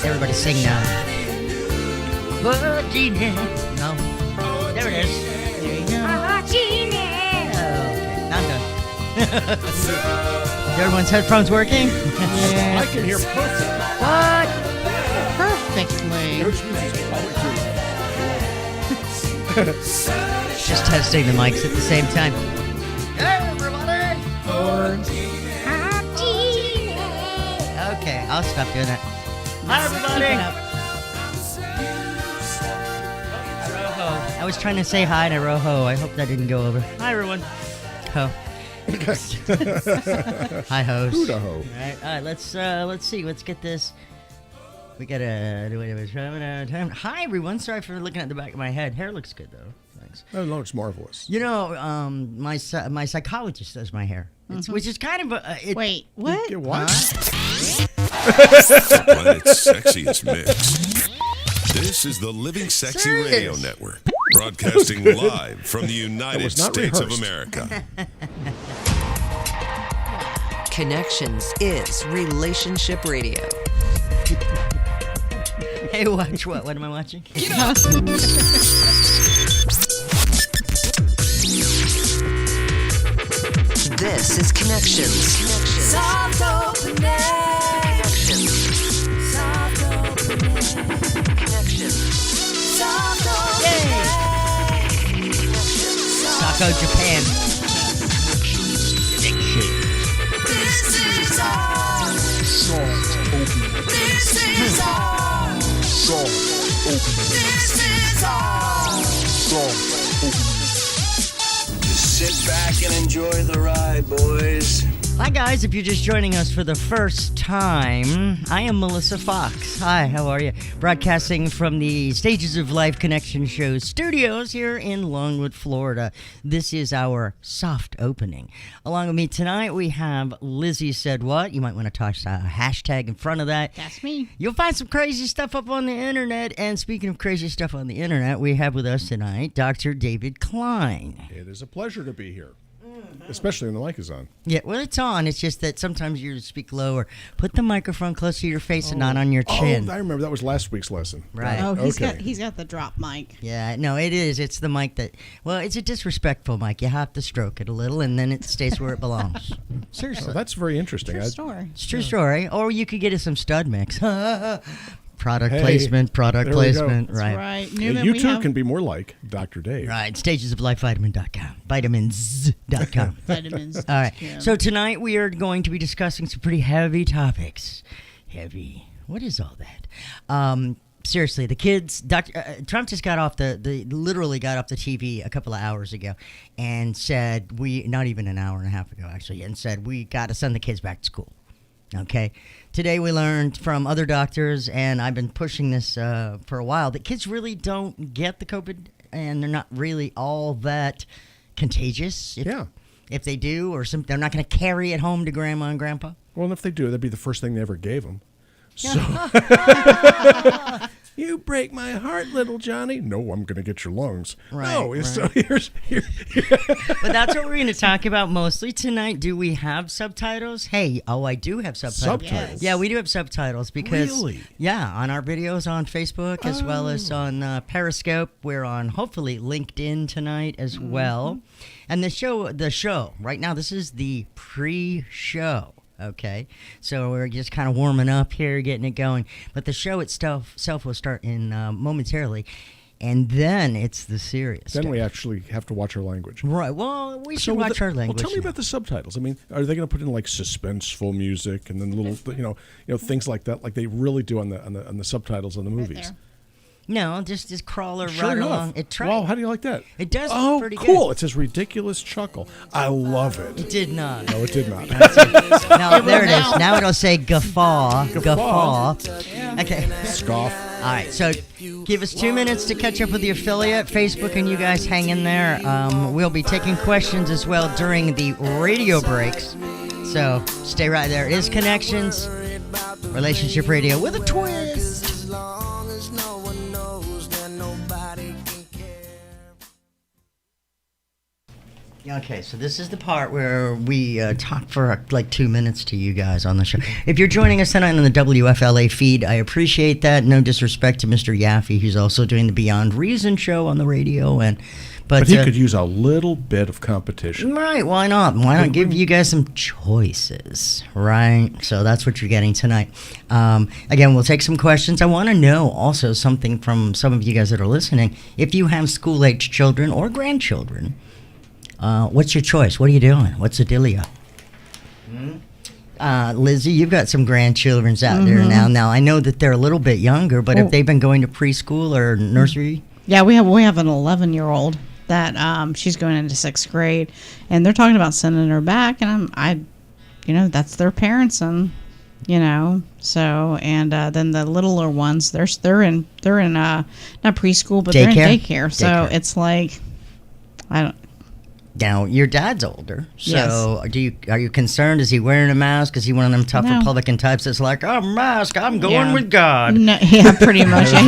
Everybody sing now. Virginia. No. There it is. There you go. Virginia. Oh, okay. Now I'm done. Is everyone's headphones working? Yeah. I can hear perfect. What? Perfectly. Just testing the mics at the same time. Hey, everybody. Okay, I'll stop doing that. Hi, everybody. I was trying to say hi to Roho. I hope that didn't go over. Hi, everyone. Ho. Hi, host. Who the ho? All right, let's see. Let's get this. We gotta do it. Hi, everyone. Sorry for looking at the back of my head. Hair looks good though. Thanks. Oh, no, it's marvelous. You know, my psychologist does my hair, which is kind of Wait, what? What? Planet's sexiest mix. This is the Living Sexy Serious? Radio Network, broadcasting live from the United States of America. Connections is Relationship Radio. Hey, watch what? What am I watching? This is Connections. Soft opening. Connections. Soft opening. Connections. Soft opening. Taco Japan. This is all. This is all. This is all. Sit back and enjoy the ride, boys. Hi, guys. If you're just joining us for the first time, I am Melissa Fox. Hi, how are you? Broadcasting from the Stages of Life Connection Show studios here in Longwood, Florida. This is our soft opening. Along with me tonight, we have Lizzie Said What. You might want to toss a hashtag in front of that. That's me. You'll find some crazy stuff up on the internet. And speaking of crazy stuff on the internet, we have with us tonight Dr. David Klein. It is a pleasure to be here, especially when the mic is on. Yeah, well, it's on. It's just that sometimes you speak low or put the microphone close to your face and not on your chin. Oh, I remember that was last week's lesson. Right. Oh, Okay. he's got the drop mic. Yeah, no, it is. It's the mic that, well, it's a disrespectful mic. You have to stroke it a little, and then it stays where it belongs. Seriously. Oh, that's very interesting. True story. It's a true story. Or you could get us some stud mix. Product Hey, placement, product there we go. placement. That's Right. right. And Newman, you we too have can be more like Dr. Dave. Right. Stagesoflifevitamin.com. Vitamins.com. vitamins. All right. So tonight we are going to be discussing some pretty heavy topics. Heavy. What is all that? Seriously, the kids. Trump just got off literally got off the TV a couple of hours ago, and said not even an hour and a half ago actually, and said we got to send the kids back to school. Okay. Today we learned from other doctors, and I've been pushing this for a while, that kids really don't get the COVID, and they're not really all that contagious. If they do, or they're not going to carry it home to grandma and grandpa. Well, and if they do, that'd be the first thing they ever gave them. So, you break my heart, little Johnny. No, I'm going to get your lungs. Right, No, right. so here's But that's what we're going to talk about mostly tonight. Do we have subtitles? Hey, I do have subtitles. subtitles. Yeah, we do have subtitles because, Really? yeah, on our videos on Facebook as well as on Periscope. We're on hopefully LinkedIn tonight as well. And the show right now, this is the pre-show. Okay, so we're just kind of warming up here, getting it going. But the show itself will start in momentarily, and then it's the serious. Then stuff. we actually have to watch our language. Right. Well, we should watch our language. Well, tell me now. about the subtitles. I mean, are they going to put in like suspenseful music and then little, you know, things like that, like they really do on the subtitles on the movies? there. No, just crawler Sure right enough. along. It tried. Wow, how do you like that? It does look Oh, pretty cool! good. It says ridiculous chuckle. I love it. It did not. No, it did not. No, there it is. Now it'll say guffaw. Guffaw. Okay. Scoff. All right. So give us 2 minutes to catch up with the affiliate, Facebook, and you guys hang in there. We'll be taking questions as well during the radio breaks. So stay right there. It is Connections, Relationship Radio with a twist. As long as no one knows, then nobody can care. Okay, so this is the part where we talk for like 2 minutes to you guys on the show. If you're joining us tonight on the WFLA feed, I appreciate that. No disrespect to Mr. Yaffe, who's also doing the Beyond Reason show on the radio, but he could use a little bit of competition. Right, why not? Why not give you guys some choices, right? So that's what you're getting tonight. Again, we'll take some questions. I want to know also something from some of you guys that are listening. If you have school-age children or grandchildren, what's your choice? What are you doing? What's the dealio? Lizzie, you've got some grandchildrens out there now. Now, I know that they're a little bit younger, but if they've been going to preschool or nursery? Yeah, we have an 11-year-old that she's going into 6th grade, and they're talking about sending her back, and that's their parents, and so and then the littler ones, they're in not preschool, but they're in daycare. So it's like, I don't. Now, your dad's older, so Yes. Are you concerned? Is he wearing a mask? Is he one of them tough No. Republican types that's like, oh, mask, I'm going with God? No, yeah, pretty much. Yeah,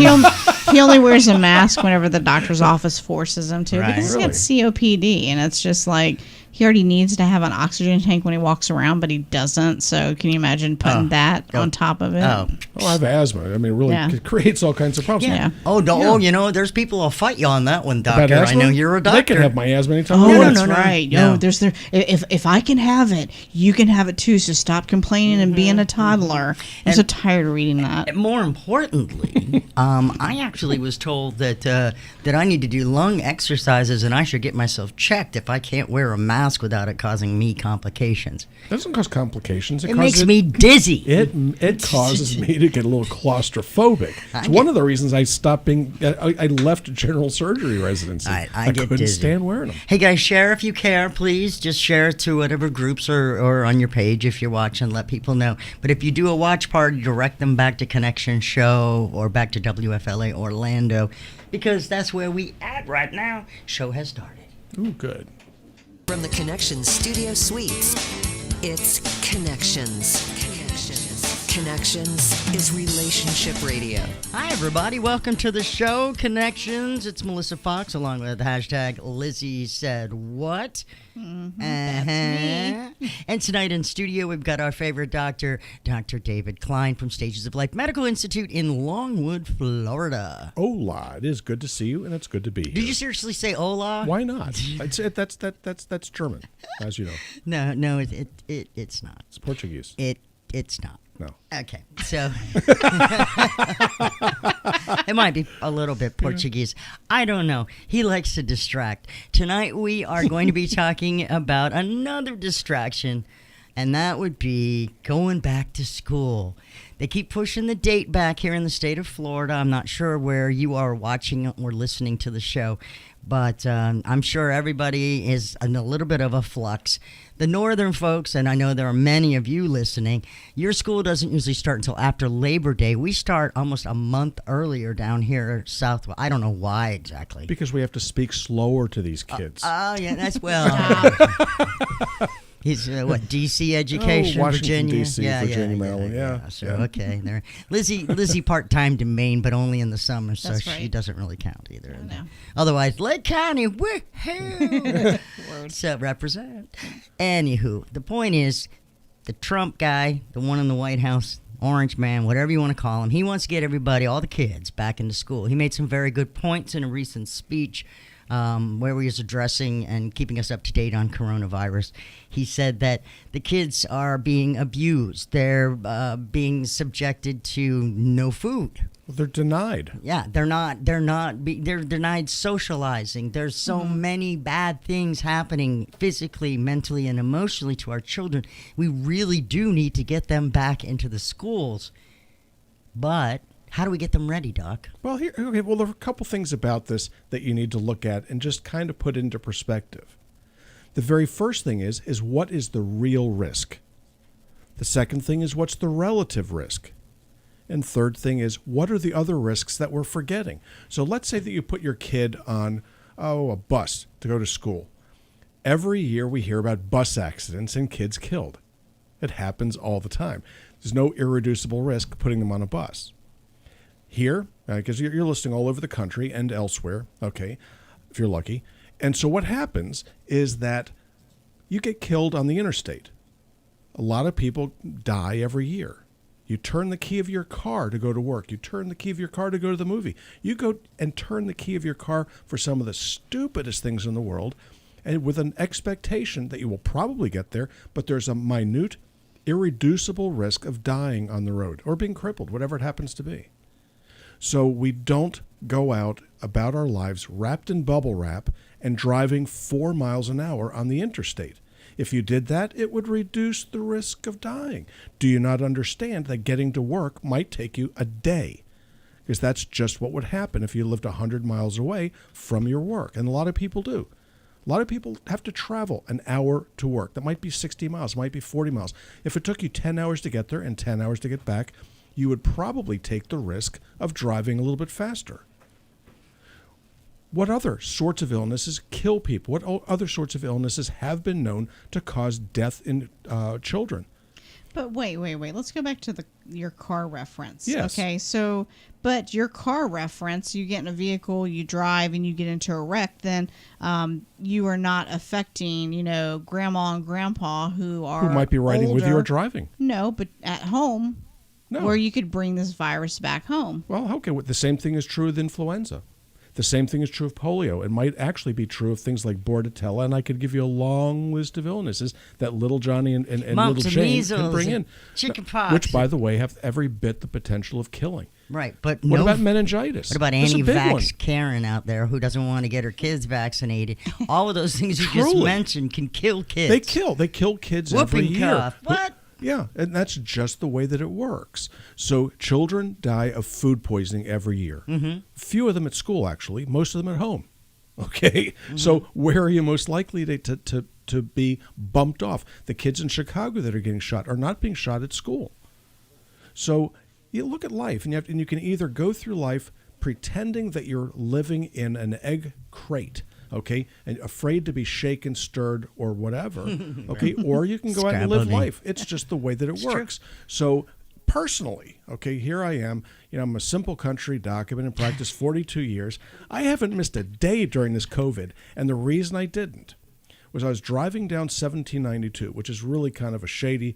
he only wears a mask whenever the doctor's office forces him to, Right. because he's got COPD, and it's just like he already needs to have an oxygen tank when he walks around, but he doesn't. So can you imagine putting that on top of it? Oh. Well, I have asthma. I mean, it really Yeah. it creates all kinds of problems. Yeah. Oh, there's people who'll fight you on that one, About doctor. I asthma? know you're a doctor. They can have my asthma anytime Oh, they want. that's right. No. No, there's if I can have it, you can have it too. So stop complaining and being a toddler. I'm so tired of reading that. More importantly, I actually was told that I need to do lung exercises and I should get myself checked if I can't wear a mask without it causing me complications. It doesn't cause complications. It makes me dizzy. It causes me to get a little claustrophobic. It's one of the reasons I stopped being. I left general surgery residency. I get couldn't dizzy. stand wearing them. Hey guys, share if you care, please. Just share it to whatever groups or on your page if you're watching. Let people know. But if you do a watch party, direct them back to Connection Show or back to WFLA Orlando, because that's where we at right now. Show has started. Ooh, good. From the Connections Studio Suites, it's Connections. Connections is relationship radio. Hi everybody, welcome to the show, Connections. It's Melissa Fox along with hashtag Lizzie Said What. That's me. And tonight in studio we've got our favorite doctor, Dr. David Klein from Stages of Life Medical Institute in Longwood, Florida. Hola, it is good to see you, and it's good to be here. Did you seriously say hola? Why not? That's German, as you know. No, it's not. It's Portuguese. It's not. No. Okay, so it might be a little bit Portuguese. I don't know. He likes to distract. Tonight we are going to be talking about another distraction, and that would be going back to school. They keep pushing the date back here in the state of Florida. I'm not sure where you are watching or listening to the show, but I'm sure everybody is in a little bit of a flux. The northern folks, and I know there are many of you listening, your school doesn't usually start until after Labor Day. We start almost a month earlier down here south. I don't know why exactly. Because we have to speak slower to these kids. Oh, yeah, that's well. He's D.C. education, Washington, Virginia, D.C., Virginia, Maryland, yeah. So yeah. okay, there. Lizzie part-time to Maine, but only in the summer, so That's she right. doesn't really count either. know. Otherwise, Lake County, woohoo! So represent. Anywho, the point is, the Trump guy, the one in the White House, Orange Man, whatever you want to call him, he wants to get everybody, all the kids, back into school. He made some very good points in a recent speech. Where he was addressing and keeping us up to date on coronavirus. He said that the kids are being abused. They're being subjected to no food. They're denied. Yeah, they're denied socializing. There's so many bad things happening physically, mentally, and emotionally to our children. We really do need to get them back into the schools. But how do we get them ready, Doc? Well, there are a couple things about this that you need to look at and just kind of put into perspective. The very first thing is what is the real risk? The second thing is what's the relative risk? And third thing is what are the other risks that we're forgetting? So let's say that you put your kid on a bus to go to school. Every year we hear about bus accidents and kids killed. It happens all the time. There's no irreducible risk putting them on a bus. Here, because you're listening all over the country and elsewhere, okay, if you're lucky, And so what happens is that you get killed on the interstate. A lot of people die every year. You turn the key of your car to go to work. You turn the key of your car to go to the movie. You go and turn the key of your car for some of the stupidest things in the world, and with an expectation that you will probably get there, but there's a minute, irreducible risk of dying on the road or being crippled, whatever it happens to be. So we don't go out about our lives wrapped in bubble wrap and driving 4 miles an hour on the interstate. If you did that, it would reduce the risk of dying. Do you not understand that getting to work might take you a day? Because that's just what would happen if you lived 100 miles away from your work. And a lot of people do. A lot of people have to travel an hour to work. That might be 60 miles, might be 40 miles. If it took you 10 hours to get there and 10 hours to get back, you would probably take the risk of driving a little bit faster. What other sorts of illnesses kill people? What other sorts of illnesses have been known to cause death in children? But wait. Let's go back to your car reference. Yes. Okay. So, but your car reference, you get in a vehicle, you drive, and you get into a wreck, then you are not affecting, grandma and grandpa who might be riding with you older. or driving. No, but at home, No. where you could bring this virus back home. Well, okay. The same thing is true with influenza. The same thing is true of polio. It might actually be true of things like Bordetella, and I could give you a long list of illnesses that little Johnny and Mumps little and Jane measles can bring and in. chickenpox. Which, by the way, have every bit the potential of killing. Right, but What about meningitis? What about That's a big one. anti-vax Karen out there who doesn't want to get her kids vaccinated? All of those things you just Truly. mentioned can kill kids. They kill kids every Whooping year. cough. What? Yeah, and that's just the way that it works. So children die of food poisoning every year. Mm-hmm. Few of them at school, actually. Most of them at home. Okay, so where are you most likely to be bumped off? The kids in Chicago that are getting shot are not being shot at school. So you look at life, and you can either go through life pretending that you're living in an egg crate, okay, and afraid to be shaken, stirred, or whatever, okay, or you can go out and live Scrambling. life. It's just the way that it works. So personally, okay, here I am. I'm a simple country doc. I've been in practice 42 years. I haven't missed a day during this COVID, and the reason I didn't was I was driving down 1792, which is really kind of a shady,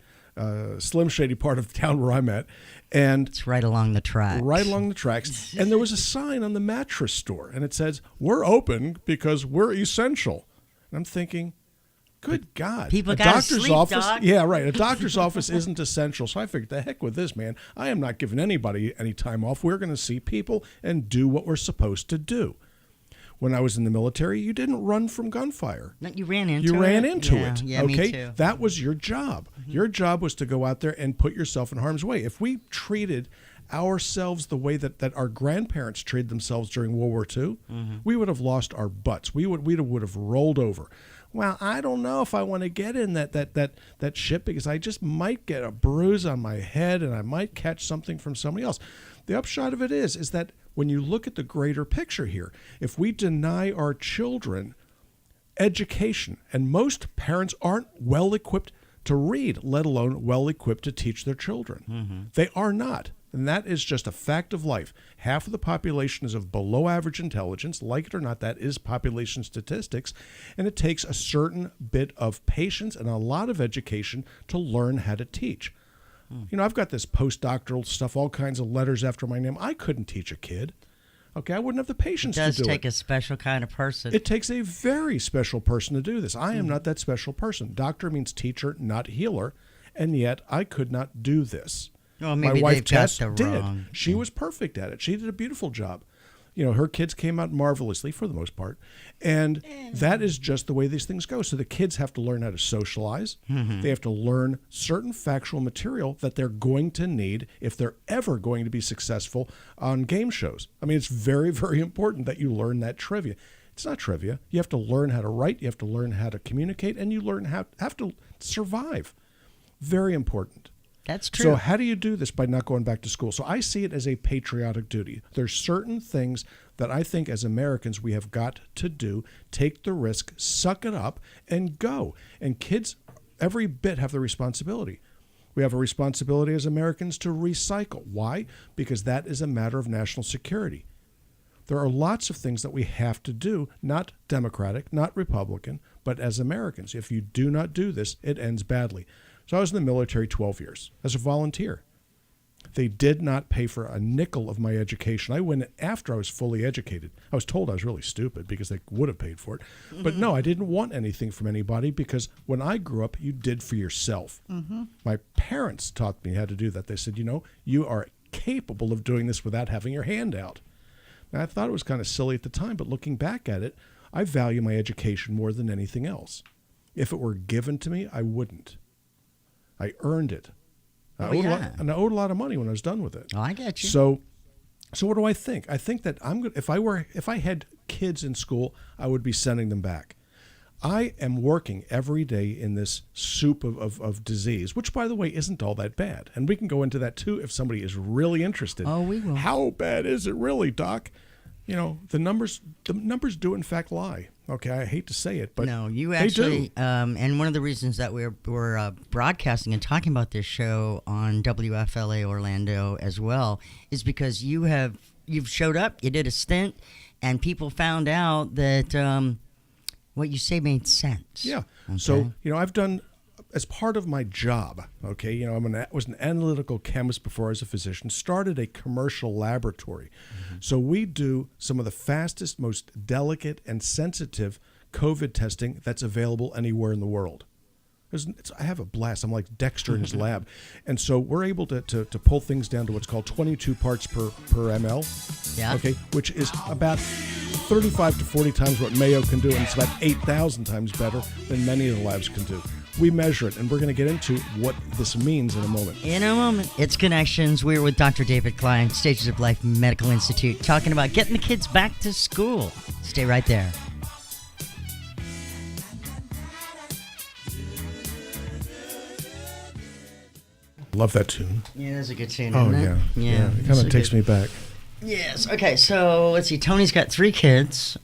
slim shady part of the town where I'm at, and It's right along the track. right along the tracks, and there was a sign on the mattress store, and it says, "We're open because we're essential." And I'm thinking, good God. People a gotta doctor's sleep, office, Doc. yeah, right. A doctor's office isn't essential. So I figured, the heck with this, man. I am not giving anybody any time off. We're going to see people and do what we're supposed to do. When I was in the military, you didn't run from gunfire. No, you ran into it. You ran into Yeah, it. Yeah, okay? me too. That was your job. Your job was to go out there and put yourself in harm's way. If we treated ourselves the way that our grandparents treated themselves during World War II, we would have lost our butts. We would have rolled over. Well, I don't know if I want to get in that ship because I just might get a bruise on my head and I might catch something from somebody else. The upshot of it is that when you look at the greater picture here, if we deny our children education, and most parents aren't well equipped to read, let alone well equipped to teach their children. They are not. And that is just a fact of life. Half of the population is of below average intelligence. Like it or not, that is population statistics. And it takes a certain bit of patience and a lot of education to learn how to teach. I've got this postdoctoral stuff, all kinds of letters after my name. I couldn't teach a kid. Okay, I wouldn't have the patience It does to do take it. a special kind of person. It takes a very special person to do this. I am not that special person. Doctor means teacher, not healer. And yet I could not do this. Well, My maybe wife they've got Tess the did. wrong- She was perfect at it. She did a beautiful job. Her kids came out marvelously for the most part. And that is just the way these things go. So the kids have to learn how to socialize. They have to learn certain factual material that they're going to need if they're ever going to be successful on game shows. I mean, it's very, very important that you learn that trivia. It's not trivia. You have to learn how to write. You have to learn how to communicate. And you have to survive. Very important. That's true. So how do you do this by not going back to school? So I see it as a patriotic duty. There's certain things that I think as Americans we have got to do. Take the risk, suck it up, and go. And kids every bit have the responsibility. We have a responsibility as Americans to recycle. Why? Because that is a matter of national security. There are lots of things that we have to do, not Democratic, not Republican, but as Americans. If you do not do this, it ends badly. So I was in the military 12 years as a volunteer. They did not pay for a nickel of my education. I went after I was fully educated. I was told I was really stupid because they would have paid for it. But no, I didn't want anything from anybody because when I grew up, you did for yourself. My parents taught me how to do that. They said, you are capable of doing this without having your hand out. Now, I thought it was kind of silly at the time, but looking back at it, I value my education more than anything else. If it were given to me, I wouldn't. I earned it. I owed a lot of money when I was done with it. Oh, I get you. So what do I think? I think that I'm good. If I had kids in school, I would be sending them back. I am working every day in this soup of disease, which, by the way, isn't all that bad. And we can go into that, too, if somebody is really interested. Oh, we will. How bad is it really, Doc? The numbers do, in fact, lie. Okay, I hate to say it, but no, you they actually, do. And one of the reasons that we're broadcasting and talking about this show on WFLA Orlando as well is because you've showed up, you did a stint, and people found out that what you say made sense. Yeah. Okay. So, I've done, as part of my job, okay, was an analytical chemist before I was a physician, started a commercial laboratory. So we do some of the fastest, most delicate and sensitive COVID testing that's available anywhere in the world. I have a blast. I'm like Dexter in his lab. And so we're able to pull things down to what's called 22 parts per ml. Yeah. Okay, which is about 35 to 40 times what Mayo can do, and it's about 8,000 times better than many of the labs can do. We measure it, and we're going to get into what this means in a moment. In a moment, it's Connections. We're with Dr. David Klein, Stages of Life Medical Institute, talking about getting the kids back to school. Stay right there. Love that tune. Yeah, that's a good tune, Oh, isn't yeah. it? Yeah. It kind of takes me back. Yes. Okay, so let's see. Tony's got 3 kids,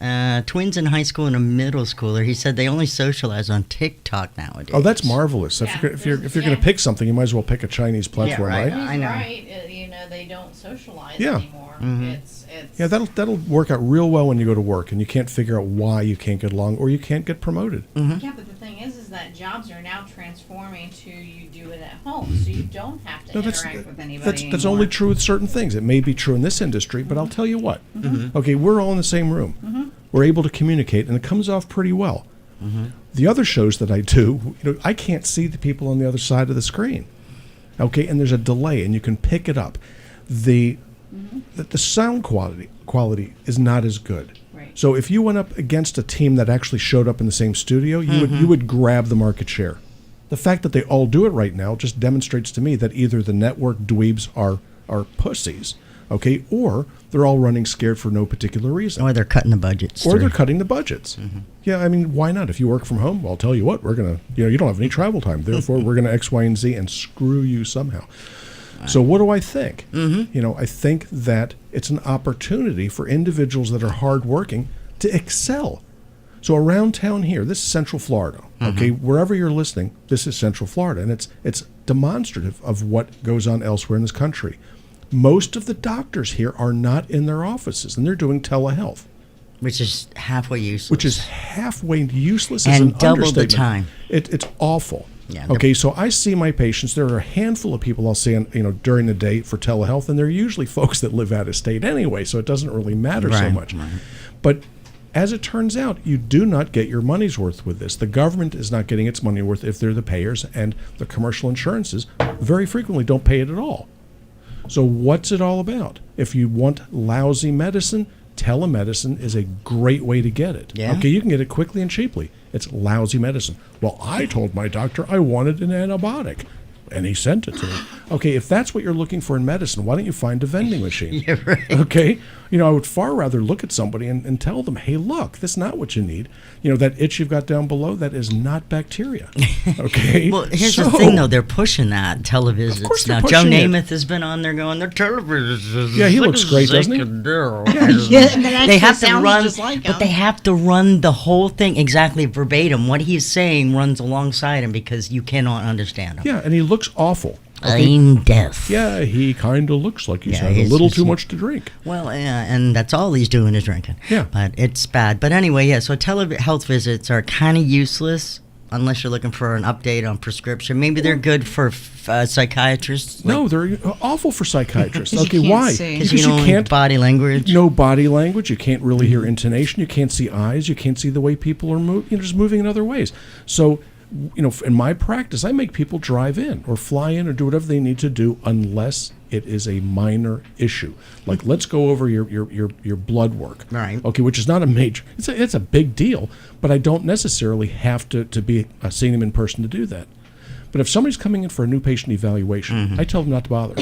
twins in high school and a middle schooler. He said they only socialize on TikTok nowadays. Oh, that's marvelous. Yeah, if you're going to pick something, you might as well pick a Chinese platform, right. right? I know. Right. They don't socialize Yeah. anymore. Mm-hmm. It's Yeah, that'll work out real well when you go to work and you can't figure out why you can't get along or you can't get promoted. Yeah, but the thing is that jobs are now transforming to you do it at home, so you don't have to interact with anybody That's anymore. only true with certain things. It may be true in this industry, but I'll tell you what. Okay, we're all in the same room. We're able to communicate, and it comes off pretty well. The other shows that I do, I can't see the people on the other side of the screen. Okay, and there's a delay, and you can pick it up. The sound quality is not as good. Right. So if you went up against a team that actually showed up in the same studio, you would grab the market share. The fact that they all do it right now just demonstrates to me that either the network dweebs are pussies, okay, or they're all running scared for no particular reason. Or they're cutting the budgets. Or through. they're cutting the budgets. Yeah, I mean, why not? If you work from home, well, I'll tell you what, we're going to, you don't have any travel time. Therefore, we're going to X, Y, and Z and screw you somehow. So what do I think? I think that it's an opportunity for individuals that are hardworking to excel. So around town here, this is Central Florida, okay? Wherever you're listening, this is Central Florida, and it's demonstrative of what goes on elsewhere in this country. Most of the doctors here are not in their offices, and they're doing telehealth. Which is halfway useless. Which is halfway useless And as an double the understatement. time. It's awful. Yeah, Okay, so I see my patients. There are a handful of people I'll see, during the day for telehealth, and they're usually folks that live out of state anyway, so it doesn't really matter so Right, much. right. But as it turns out, you do not get your money's worth with this. The government is not getting its money worth if they're the payers, and the commercial insurances very frequently don't pay it at all. So what's it all about? If you want lousy medicine, telemedicine is a great way to get it. Yeah. Okay, you can get it quickly and cheaply. It's lousy medicine. Well, I told my doctor I wanted an antibiotic, and he sent it to me. Okay, if that's what you're looking for in medicine, why don't you find a vending machine? Yeah, right. Okay? I would far rather look at somebody and tell them, hey, look, that's not what you need. That itch you've got down below, that is not bacteria. Okay? Well, here's the thing, though. They're pushing that televisits. Of course they're Now, Joe pushing it. Namath has been on there going, they're televisions. Yeah, he looks great, doesn't he? Yeah, and that They actually have to sounds run, just like but him. they have to run the whole thing exactly verbatim. What he's saying runs alongside him because you cannot understand him. Yeah, and he looks awful. Plain death. Yeah, he kind of looks like he's Yeah, had a he's- little he's- too much to drink. Well, and that's all he's doing is drinking. Yeah. But it's bad. But anyway, yeah, so telehealth visits are kind of useless unless you're looking for an update on prescription. Maybe they're good for psychiatrists. No, they're awful for psychiatrists. 'Cause you Okay, can't why? see. Because you don't can't body language. no body language. You can't really hear intonation. You can't see eyes. You can't see the way people are just moving in other ways. So, in my practice, I make people drive in or fly in or do whatever they need to do unless it is a minor issue. Like, let's go over your blood work. Right. Okay, which is not a major. It's a big deal, but I don't necessarily have to be seeing them in person to do that. But if somebody's coming in for a new patient evaluation, I tell them not to bother.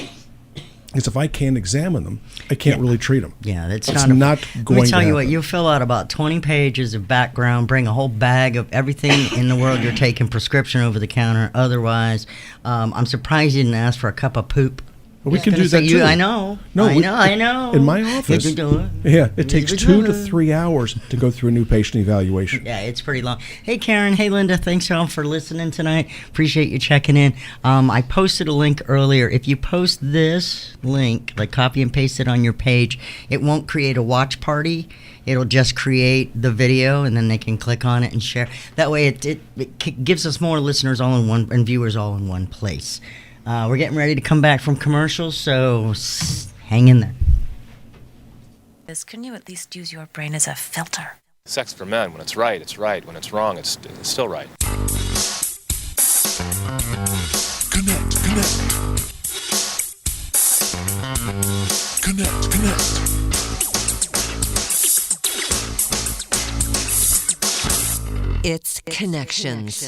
Because if I can't examine them, I can't really treat them. Yeah, that's It's not. not Let going me tell to you what. happen. You fill out about 20 pages of background. Bring a whole bag of everything in the world you're taking prescription over the counter. Otherwise, I'm surprised you didn't ask for a cup of poop. But we Just can gonna do say that you- too. I know. No, I know. In my office, You can do it. yeah, it takes You can 2 do to it. 3 hours to go through a new patient evaluation. Yeah, it's pretty long. Hey, Karen. Hey, Linda. Thanks all for listening tonight. Appreciate you checking in. I posted a link earlier. If you post this link, like copy and paste it on your page, it won't create a watch party. It'll just create the video, and then they can click on it and share. That way, it gives us more listeners all in one and viewers all in one place. We're getting ready to come back from commercials, so hang in there. Couldn't you at least use your brain as a filter? Sex for men, when it's right, it's right. When it's wrong, it's still right. Connect. It's Connections.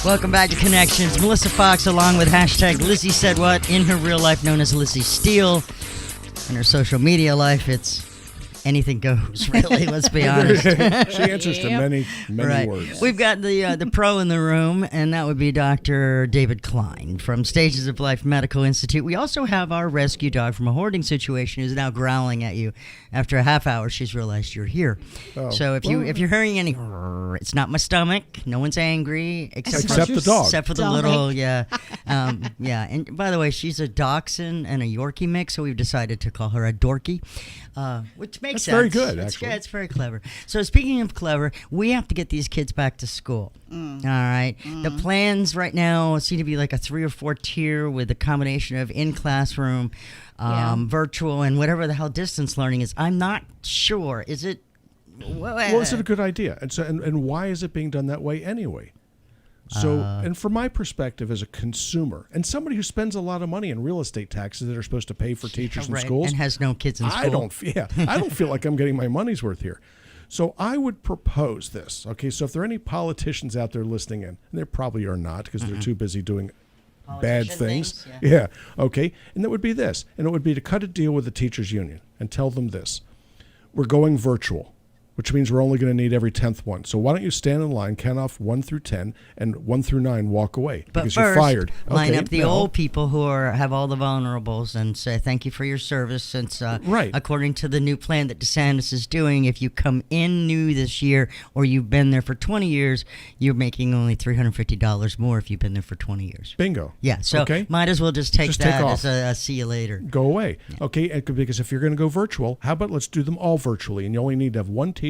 Welcome back to Connections. Melissa Fox along with hashtag Lizzie Said What, in her real life known as Lizzie Steele. In her social media life, it's anything goes, really, let's be honest. She answers to many Right. words. We've got the pro in the room, and that would be Dr. David Klein from Stages of Life Medical Institute. We also have our rescue dog from a hoarding situation who's now growling at you. After a half hour, she's realized you're here. Oh. So if you're hearing any, it's not my stomach. No one's angry except the dog. Except for the Stomach. little, yeah. Yeah. And by the way, she's a Dachshund and a Yorkie mix, so we've decided to call her a Dorky, which makes That's sense. very good, It's- actually. Yeah, it's very clever. So speaking of clever, we have to get these kids back to school. All right. The plans right now seem to be like a 3 or 4 tier with a combination of in classroom, virtual, and whatever the hell distance learning is. I'm not sure. Is it? Well, is it a good idea? And why is it being done that way anyway? So, and from my perspective as a consumer and somebody who spends a lot of money in real estate taxes that are supposed to pay for teachers in Right, schools, and has no kids in school. I don't feel like I'm getting my money's worth here. So I would propose this. Okay, so if there are any politicians out there listening in, and there probably are not because they're too busy doing bad Politician things. things, Yeah. Okay. And that would be this. And it would be to cut a deal with the teachers union and tell them this. We're going virtual, which means we're only going to need every 10th one. So why don't you stand in line, count off 1 through 10, and 1 through 9 walk away But because first, you're fired. line Okay, up the no. old people who have all the vulnerables and say thank you for your service. Since Right. according to the new plan that DeSantis is doing, if you come in new this year or you've been there for 20 years, you're making only $350 more if you've been there for 20 years. Bingo. Yeah, so Okay. might as well just take Just take that off. as a see you later. Go away. Okay, and because if you're going to go virtual, how about let's do them all virtually, and you only need to have one teacher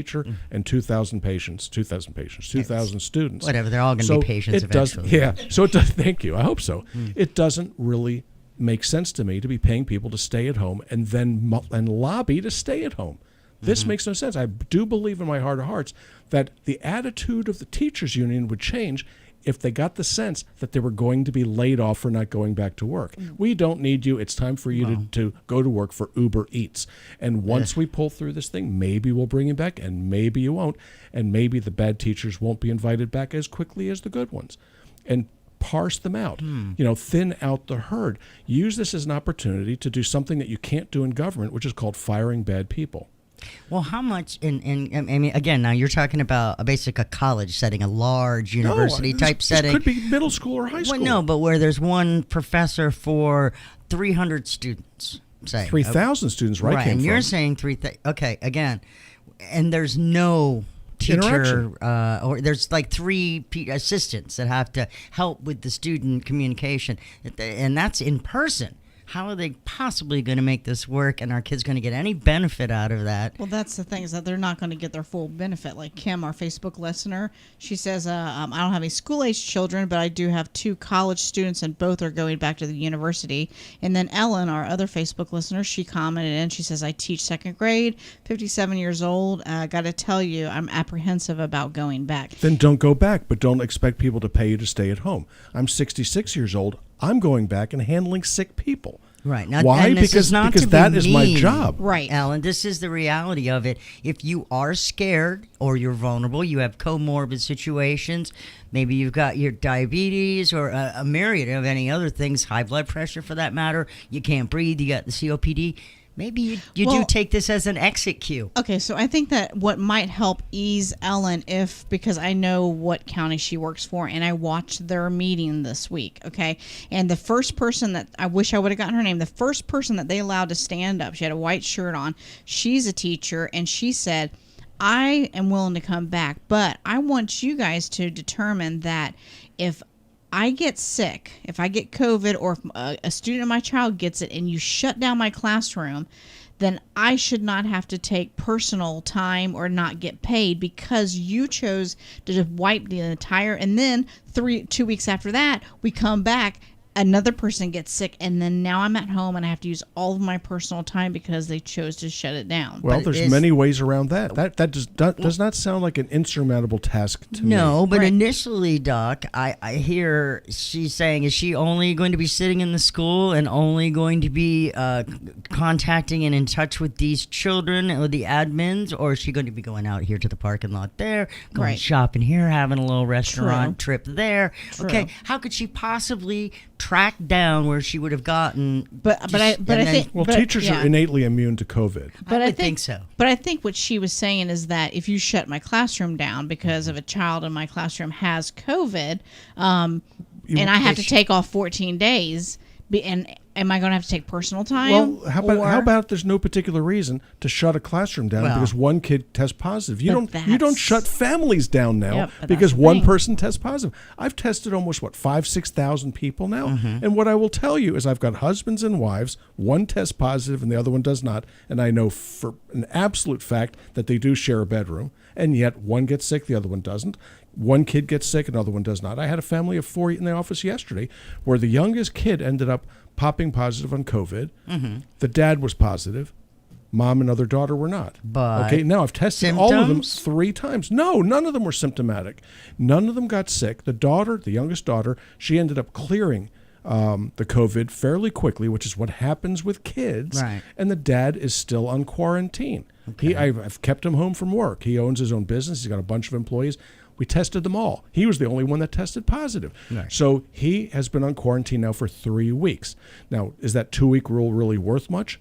and 2,000 patients, 2,000 students. Whatever, they're all gonna be patients it does, eventually. yeah. So it does. Thank you. I hope so. It doesn't really make sense to me to be paying people to stay at home and then and lobby to stay at home. This makes no sense. I do believe in my heart of hearts that the attitude of the teachers union would change if they got the sense that they were going to be laid off for not going back to work. We don't need you. It's time for you to go to work for Uber Eats. And once we pull through this thing, maybe we'll bring you back and maybe you won't. And maybe the bad teachers won't be invited back as quickly as the good ones. And parse them out, thin out the herd. Use this as an opportunity to do something that you can't do in government, which is called firing bad people. Well, how much I mean, again, now you're talking about a college setting, a large university type setting. It could be middle school or high school. Well, no, but where there's one professor for 300 students, say 3,000 students, right? Right, Came and you're from. saying 3,000. Okay, again, and there's no teacher, or there's like 3 assistants that have to help with the student communication, and that's in person. How are they possibly going to make this work, and are kids going to get any benefit out of that? Well, that's the thing, is that they're not going to get their full benefit. Like Kim, our Facebook listener, she says, I don't have any school-age children, but I do have 2 college students, and both are going back to the university. And then Ellen, our other Facebook listener, she commented and she says, I teach 2nd grade, 57 years old. Got to tell you, I'm apprehensive about going back. Then don't go back, but don't expect people to pay you to stay at home. I'm 66 years old. I'm going back and handling sick people. Right. Now, why? Because that is my job. Right. Alan, this is the reality of it. If you are scared or you're vulnerable, you have comorbid situations, maybe you've got your diabetes or a myriad of any other things, high blood pressure for that matter, you can't breathe, you got the COPD, maybe you do take this as an exit cue. Okay, so I think that what might help ease Ellen, because I know what county she works for, and I watched their meeting this week, okay? And the first person that, I wish I would have gotten her name, the first person that they allowed to stand up, she had a white shirt on, she's a teacher, and she said, I am willing to come back, but I want you guys to determine that if I get sick, if I get COVID, or if a student of my child gets it and you shut down my classroom, then I should not have to take personal time or not get paid because you chose to just wipe the entire, and then 2 weeks after that, we come back, another person gets sick, and then now I'm at home and I have to use all of my personal time because they chose to shut it down. Well, there's many ways around that. That does not sound like an insurmountable task to me. No, but initially, Doc, I hear she's saying, is she only going to be sitting in the school and only going to be contacting and in touch with these children or the admins, or is she going to be going out here to the parking lot there, going shopping here, having a little restaurant trip there? True. Okay, how could she possibly track down where she would have gotten? I think teachers are innately immune to COVID. But I think so. But I think what she was saying is that if you shut my classroom down because of a child in my classroom has COVID, and I have to take off 14 days, and am I going to have to take personal time? Well, how about there's no particular reason to shut a classroom down because one kid tests positive? You don't shut families down now because one person tests positive. I've tested almost 5,000-6,000 people now, and what I will tell you is I've got husbands and wives. One tests positive and the other one does not, and I know for an absolute fact that they do share a bedroom, and yet one gets sick, the other one doesn't. One kid gets sick, another one does not. I had a family of 4 in the office yesterday where the youngest kid ended up popping positive on COVID. The dad was positive. Mom and other daughter were not. But okay, now I've tested all of them 3 times. No, none of them were symptomatic. None of them got sick. The daughter, the youngest daughter, she ended up clearing the COVID fairly quickly, which is what happens with kids. Right. And the dad is still on quarantine. Okay. I've kept him home from work. He owns his own business. He's got a bunch of employees. We tested them all. He was the only one that tested positive. Right. So he has been on quarantine now for 3 weeks. Now, is that 2-week rule really worth much?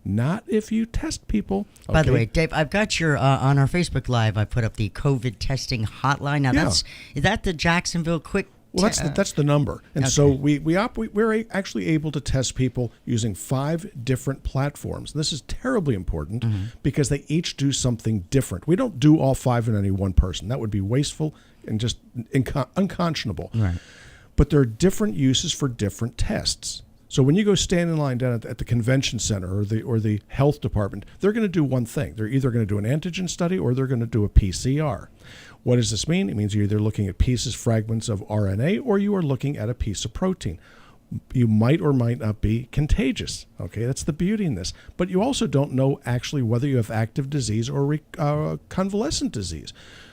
Not if you test people. Okay. By the way, Dave, I've got your on our Facebook Live. I put up the COVID testing hotline. Now, is that the Jacksonville Quick? Well, that's the number, and so we're actually able to test people using 5 different platforms. This is terribly important because they each do something different. We don't do all 5 in any one person. That would be wasteful and just unconscionable. Right. But there are different uses for different tests. So when you go stand in line down at the convention center or the health department, they're going to do one thing. They're either going to do an antigen study or they're going to do a PCR. What does this mean? It means you're either looking at pieces, fragments of RNA, or you are looking at a piece of protein. You might or might not be contagious. Okay, that's the beauty in this. But you also don't know actually whether you have active disease or convalescent disease.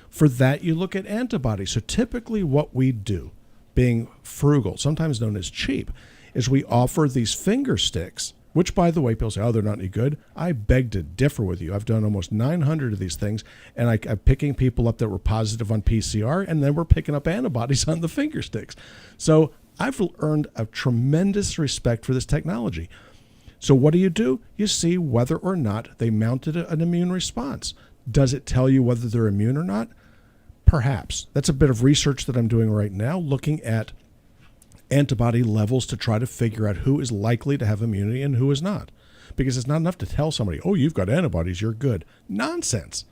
For that, you look at antibodies. So typically what we do, being frugal, sometimes known as cheap, is we offer these finger sticks, which, by the way, people say, oh, they're not any good. I beg to differ with you. I've done almost 900 of these things, and I'm picking people up that were positive on PCR, and then we're picking up antibodies on the finger sticks. So I've earned a tremendous respect for this technology. So what do? You see whether or not they mounted an immune response. Does it tell you whether they're immune or not? Perhaps. That's a bit of research that I'm doing right now, looking at antibody levels to try to figure out who is likely to have immunity and who is not. Because it's not enough to tell somebody, oh, you've got antibodies, you're good. Nonsense.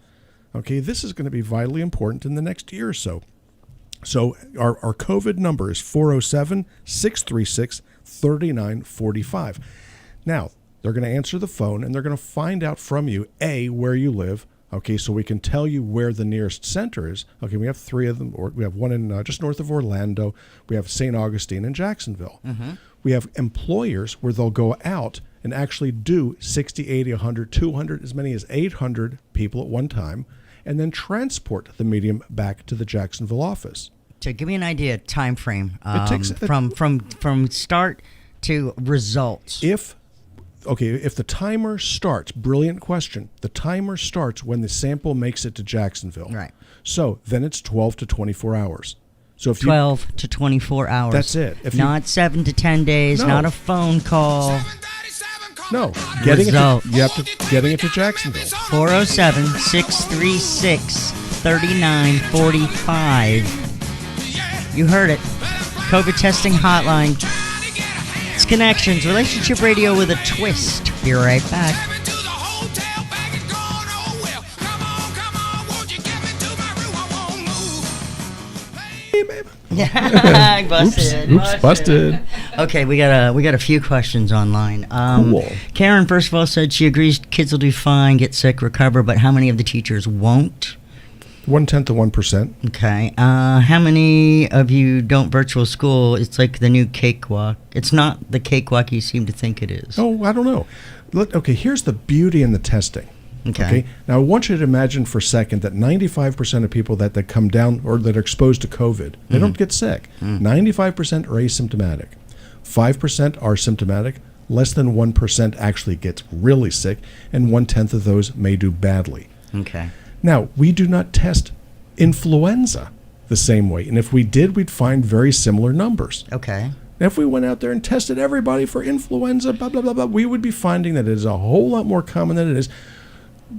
Okay, this is going to be vitally important in the next year or so. So our COVID number is 407-636-3945. Now, they're going to answer the phone, and they're going to find out from you, A, where you live. Okay, so we can tell you where the nearest center is. Okay, we have 3 of them. Or we have one in just north of Orlando. We have St. Augustine and Jacksonville. Mm-hmm. We have employers where they'll go out and actually do 60, 80, 100, 200, as many as 800 people at one time, and then transport the medium back to the Jacksonville office. So give me an idea, time frame, It takes- from start to results. If the timer starts, brilliant question, the timer starts when the sample makes it to Jacksonville. Right. So then it's 12 to 24 hours. So if 12 to 24 hours. That's it. If you- not 7 to 10 days, No. not a phone call. No, getting Results. getting it to Jacksonville. 407-636-3945. You heard it. COVID testing hotline. It's Connections, relationship radio with a twist. Be right back. Busted. Oops, busted. Okay, we got a few questions online. Cool. Karen, first of all, said she agrees kids will do fine, get sick, recover, but how many of the teachers won't? 0.1% of 1%. Okay. How many of you don't virtual school? It's like the new cakewalk. It's not the cakewalk you seem to think it is. Oh, I don't know. Look, okay, here's the beauty in the testing. Okay. Now, I want you to imagine for a second that 95% of people that come down or that are exposed to COVID, they don't get sick. 95% are asymptomatic. 5% are symptomatic. Less than 1% actually gets really sick, and 1/10 of those may do badly. Okay. Now, we do not test influenza the same way, and if we did, we'd find very similar numbers. Okay. Now, if we went out there and tested everybody for influenza, blah, blah, blah, blah, we would be finding that it is a whole lot more common than it is.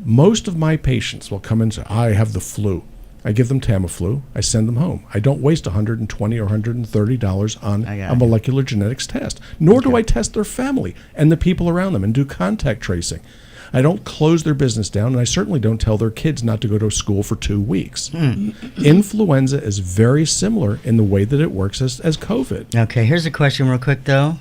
Most of my patients will come and say, I have the flu. I give them Tamiflu. I send them home. I don't waste $120 or $130 on a molecular genetics test, nor do I test their family and the people around them and do contact tracing. I don't close their business down, and I certainly don't tell their kids not to go to school for 2 weeks. Influenza is very similar in the way that it works as COVID. Okay, here's a question real quick, though.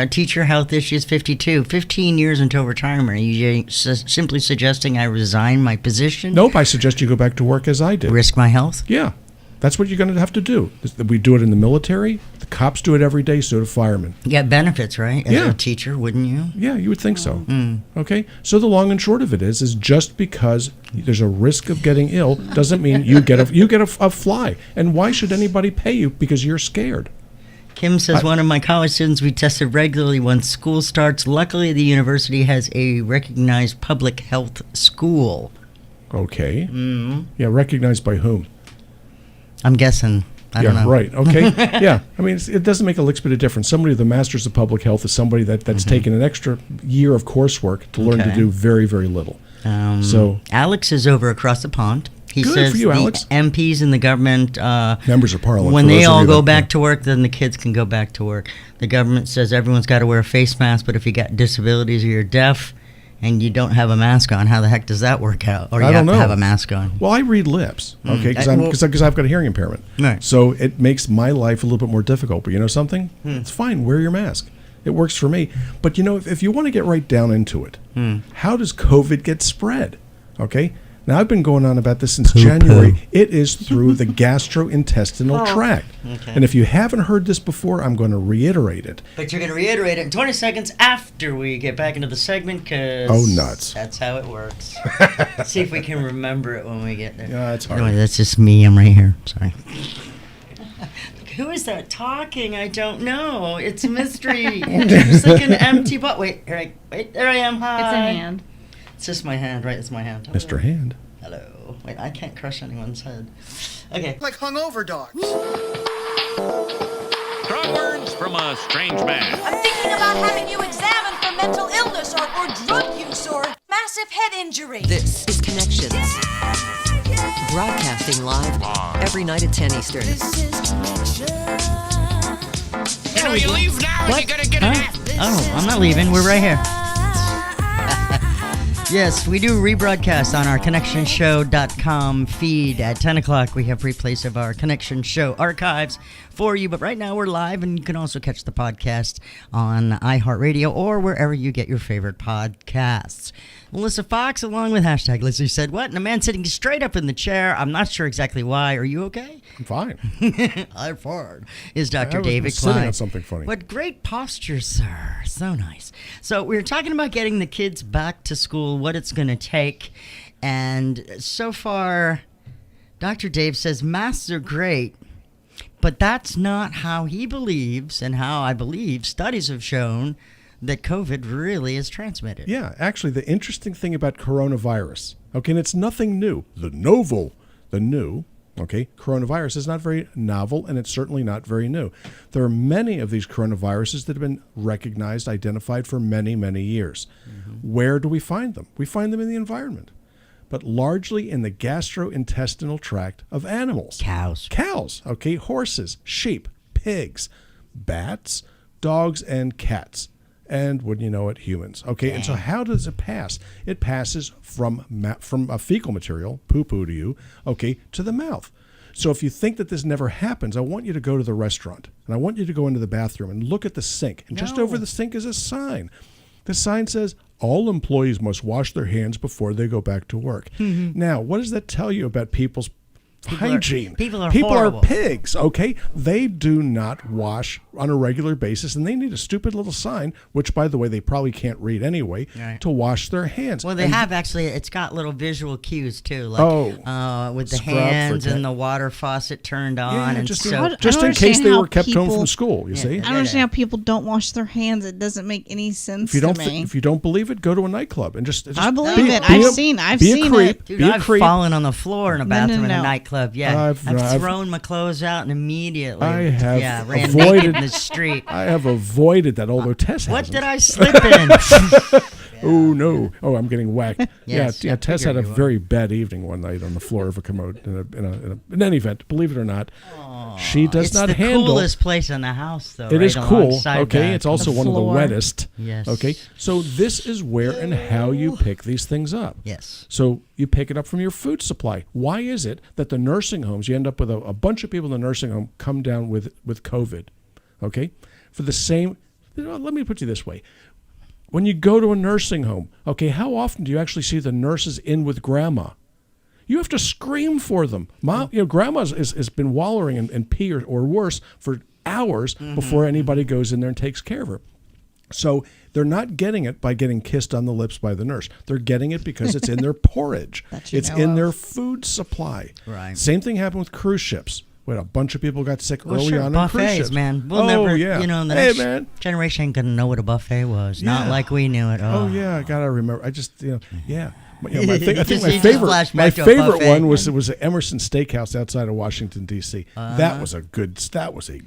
Teacher health issues 52. 15 years until retirement. Are you simply suggesting I resign my position? Nope, I suggest you go back to work as I did. Risk my health? Yeah. That's what you're going to have to do. We do it in the military. The cops do it every day, so do firemen. You get benefits, right? As a teacher, wouldn't you? Yeah, you would think so. Okay? So the long and short of it is just because there's a risk of getting ill doesn't mean you get a fly. And why should anybody pay you because you're scared? Kim says, one of my college students, we tested regularly when school starts. Luckily, the university has a recognized public health school. Okay. Yeah, recognized by whom? I'm guessing. I don't know. Right. Okay. Yeah. I mean, it doesn't make a lick bit of difference. Somebody with a master's of public health is somebody that's taken an extra year of coursework to learn to do very, very little. So Alex is over across the pond. He Good says for you, the Alex. MPs and the government, members of parliament, when for they those of all you go that- back to work, then the kids can go back to work. The government says everyone's got to wear a face mask, but if you got disabilities or you're deaf and you don't have a mask on, how the heck does that work out? Or you I have don't to have know. a mask on. Well, I read lips, okay, because Well- I've got a hearing impairment. Right. So it makes my life a little bit more difficult. But you know something? It's fine. Wear your mask. It works for me. But you know, if you want to get right down into it, how does COVID get spread? Okay. Now, I've been going on about this since January. It is through the gastrointestinal tract. Okay. And if you haven't heard this before, I'm going to reiterate it. But you're going to reiterate it in 20 seconds after we get back into the segment, because Oh, nuts. that's how it works. See if we can remember it when we get there. Yeah, it's hard. Anyway, that's just me. I'm right here. Sorry. Who is that talking? I don't know. It's a mystery. It's like an empty butt. Wait, there I am. Hi. It's a hand. It's just my hand, right? It's my hand. Mr. Hand. Hello. Wait, I can't crush anyone's head. Okay. Like hungover dogs. Strong words from a strange man. I'm thinking about having you examined for mental illness or drug use or massive head injury. This is Connections. Broadcasting live every night at 10 Eastern. You know, you leave now and you gotta get an app. Oh, I'm not leaving. We're right here. Yes, we do rebroadcast on our ConnectionShow.com feed. At 10 o'clock, we have replays of our Connection Show archives for you. But right now, we're live, and you can also catch the podcast on iHeartRadio or wherever you get your favorite podcasts. Melissa Fox, along with hashtag Lizzie said what? And a man sitting straight up in the chair. I'm not sure exactly why. Are you okay? I'm fine. I'm fine. Is Dr. I was David sitting Klein. on something funny. What great posture, sir. So nice. So we were talking about getting the kids back to school, what it's going to take. And so far, Dr. Dave says masks are great, but that's not how he believes and how I believe studies have shown that COVID really is transmitted. Yeah, actually, the interesting thing about coronavirus, okay, and it's nothing new. The new, okay, coronavirus is not very novel, and it's certainly not very new. There are many of these coronaviruses that have been recognized, identified for many, many years. Mm-hmm. Where do we find them? We find them in the environment, but largely in the gastrointestinal tract of animals. Cows, okay, horses, sheep, pigs, bats, dogs, and cats. And wouldn't you know it, humans. Okay, and so how does it pass? It passes from a fecal material, poo-poo to you, okay, to the mouth. So if you think that this never happens, I want you to go to the restaurant, and I want you to go into the bathroom and look at the sink. And just over the sink is a sign. The sign says, all employees must wash their hands before they go back to work. Mm-hmm. Now, what does that tell you about people's hygiene? People are horrible. Pigs, okay? They do not wash on a regular basis, and they need a stupid little sign, which, by the way, they probably can't read anyway, to wash their hands. Well, they have actually. It's got little visual cues too, like with the hands and the water faucet turned on, and just just in case they were kept home from school. You see, I don't understand how people don't wash their hands. It doesn't make any sense to me. If you don't believe it, go to a nightclub and just I believe it. I've seen it. Dude, I've fallen on the floor in a bathroom in a nightclub. Yeah, I've thrown my clothes out and immediately ran naked in the street. I have avoided that, although Tess hasn't. What did I slip in? Oh, no. Oh, I'm getting whacked. Yes, yeah, Tess had a very bad evening one night on the floor of a commode in any event. Believe it or not, she does not handle. It's the coolest place in the house, though. It is cool. Okay, it's also one of the floor. wettest. Yes. Okay, so this is where and how you pick these things up. Yes. So you pick it up from your food supply. Why is it that the nursing homes, you end up with a bunch of people in the nursing home come down with COVID? Okay, for the same. Let me put you this way. When you go to a nursing home, okay, how often do you actually see the nurses in with grandma? You have to scream for them. Mom, grandma has been wallowing in pee or worse for hours before anybody goes in there and takes care of her. So they're not getting it by getting kissed on the lips by the nurse. They're getting it because it's in their porridge. It's in their food supply. Right. Same thing happened with cruise ships. When a bunch of people got sick early on buffets, cruise ships. Man. We'll never, the next man. generation ain't going to know what a buffet was. Not like we knew it. Oh, yeah, I got to remember. I just, yeah. I think my favorite one was at Emerson Steakhouse outside of Washington D.C. That was a great buffet. That was a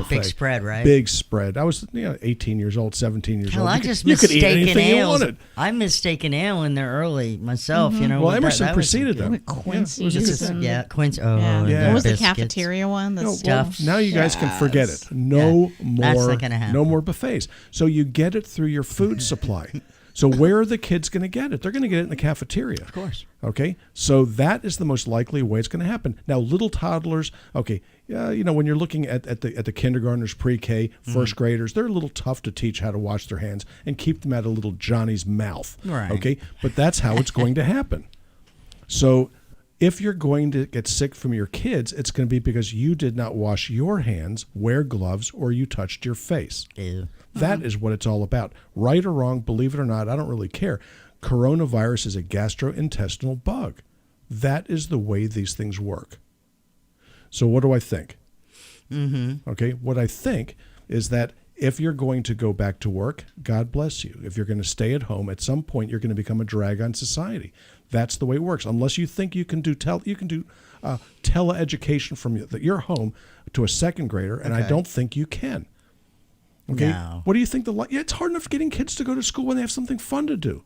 big spread, right? Big spread. I was 18 years old, 17 years old. I just mistaken ales. I mistaken ale in there early myself. Well, Emerson preceded them. Quincy. Quincy. What was the cafeteria one? The stuff. Now you guys can forget it. No more buffets. So you get it through your food supply. So where are the kids going to get it? They're going to get it in the cafeteria. Of course. Okay? So that is the most likely way it's going to happen. Now, little toddlers, okay, when you're looking at the kindergartners, pre-K, first graders, they're a little tough to teach how to wash their hands and keep them out of little Johnny's mouth. Right. Okay? But that's how it's going to happen. So if you're going to get sick from your kids, it's going to be because you did not wash your hands, wear gloves, or you touched your face. Ew. That is what it's all about. Right or wrong, believe it or not, I don't really care. Coronavirus is a gastrointestinal bug. That is the way these things work. So what do I think? Okay, what I think is that if you're going to go back to work, God bless you. If you're going to stay at home, at some point you're going to become a drag on society. That's the way it works. Unless you think you can do teleeducation from your home to a second grader, and I don't think you can. Okay. No. What do you think? It's hard enough getting kids to go to school when they have something fun to do.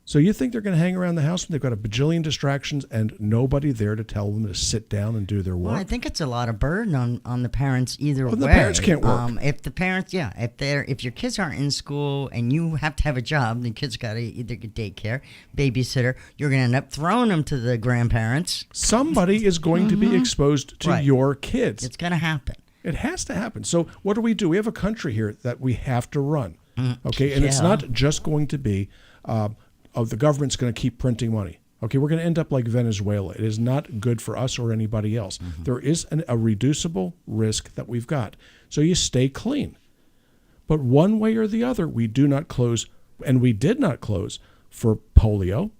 So you think they're going to hang around the house when they've got a bajillion distractions and nobody there to tell them to sit down and do their work? Well, I think it's a lot of burden on the parents either way. The parents can't work. If the parents, if your kids aren't in school and you have to have a job, the kids got to either get daycare, babysitter. You're going to end up throwing them to the grandparents. Somebody is going to be exposed to your kids. It's going to happen. It has to happen. So what do? We have a country here that we have to run. Okay, and it's not just going to be. The government's going to keep printing money. Okay, we're going to end up like Venezuela. It is not good for us or anybody else. There is a reducible risk that we've got. So you stay clean. But one way or the other, we do not close, and we did not close for polio.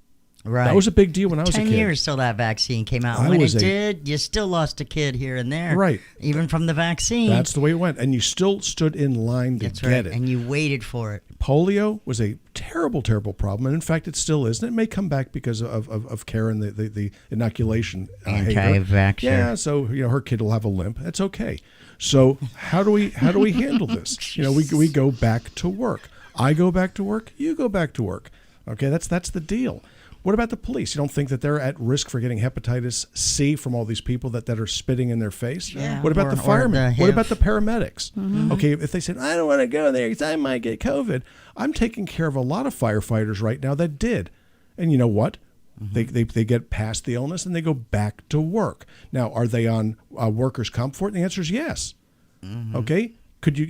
Right. That was a big deal when I was a kid. 10 years till that vaccine came out. When it did, you still lost a kid here and there. Right. Even from the vaccine. That's the way it went. And you still stood in line to get it. And you waited for it. Polio was a terrible, terrible problem. And in fact, it still is. And it may come back because of Karen, the inoculation. Anti-vaxxer. Yeah, so her kid will have a limp. That's okay. So how do we handle this? We go back to work. I go back to work. You go back to work. Okay, that's the deal. What about the police? You don't think that they're at risk for getting hepatitis C from all these people that are spitting in their face? Yeah. What about the firemen? What about the paramedics? Mm-hmm. Okay, if they said, I don't want to go there because I might get COVID. I'm taking care of a lot of firefighters right now that did. And you know what? They get past the illness and they go back to work. Now, are they on workers' comp for it? And the answer is yes. Okay? Could you,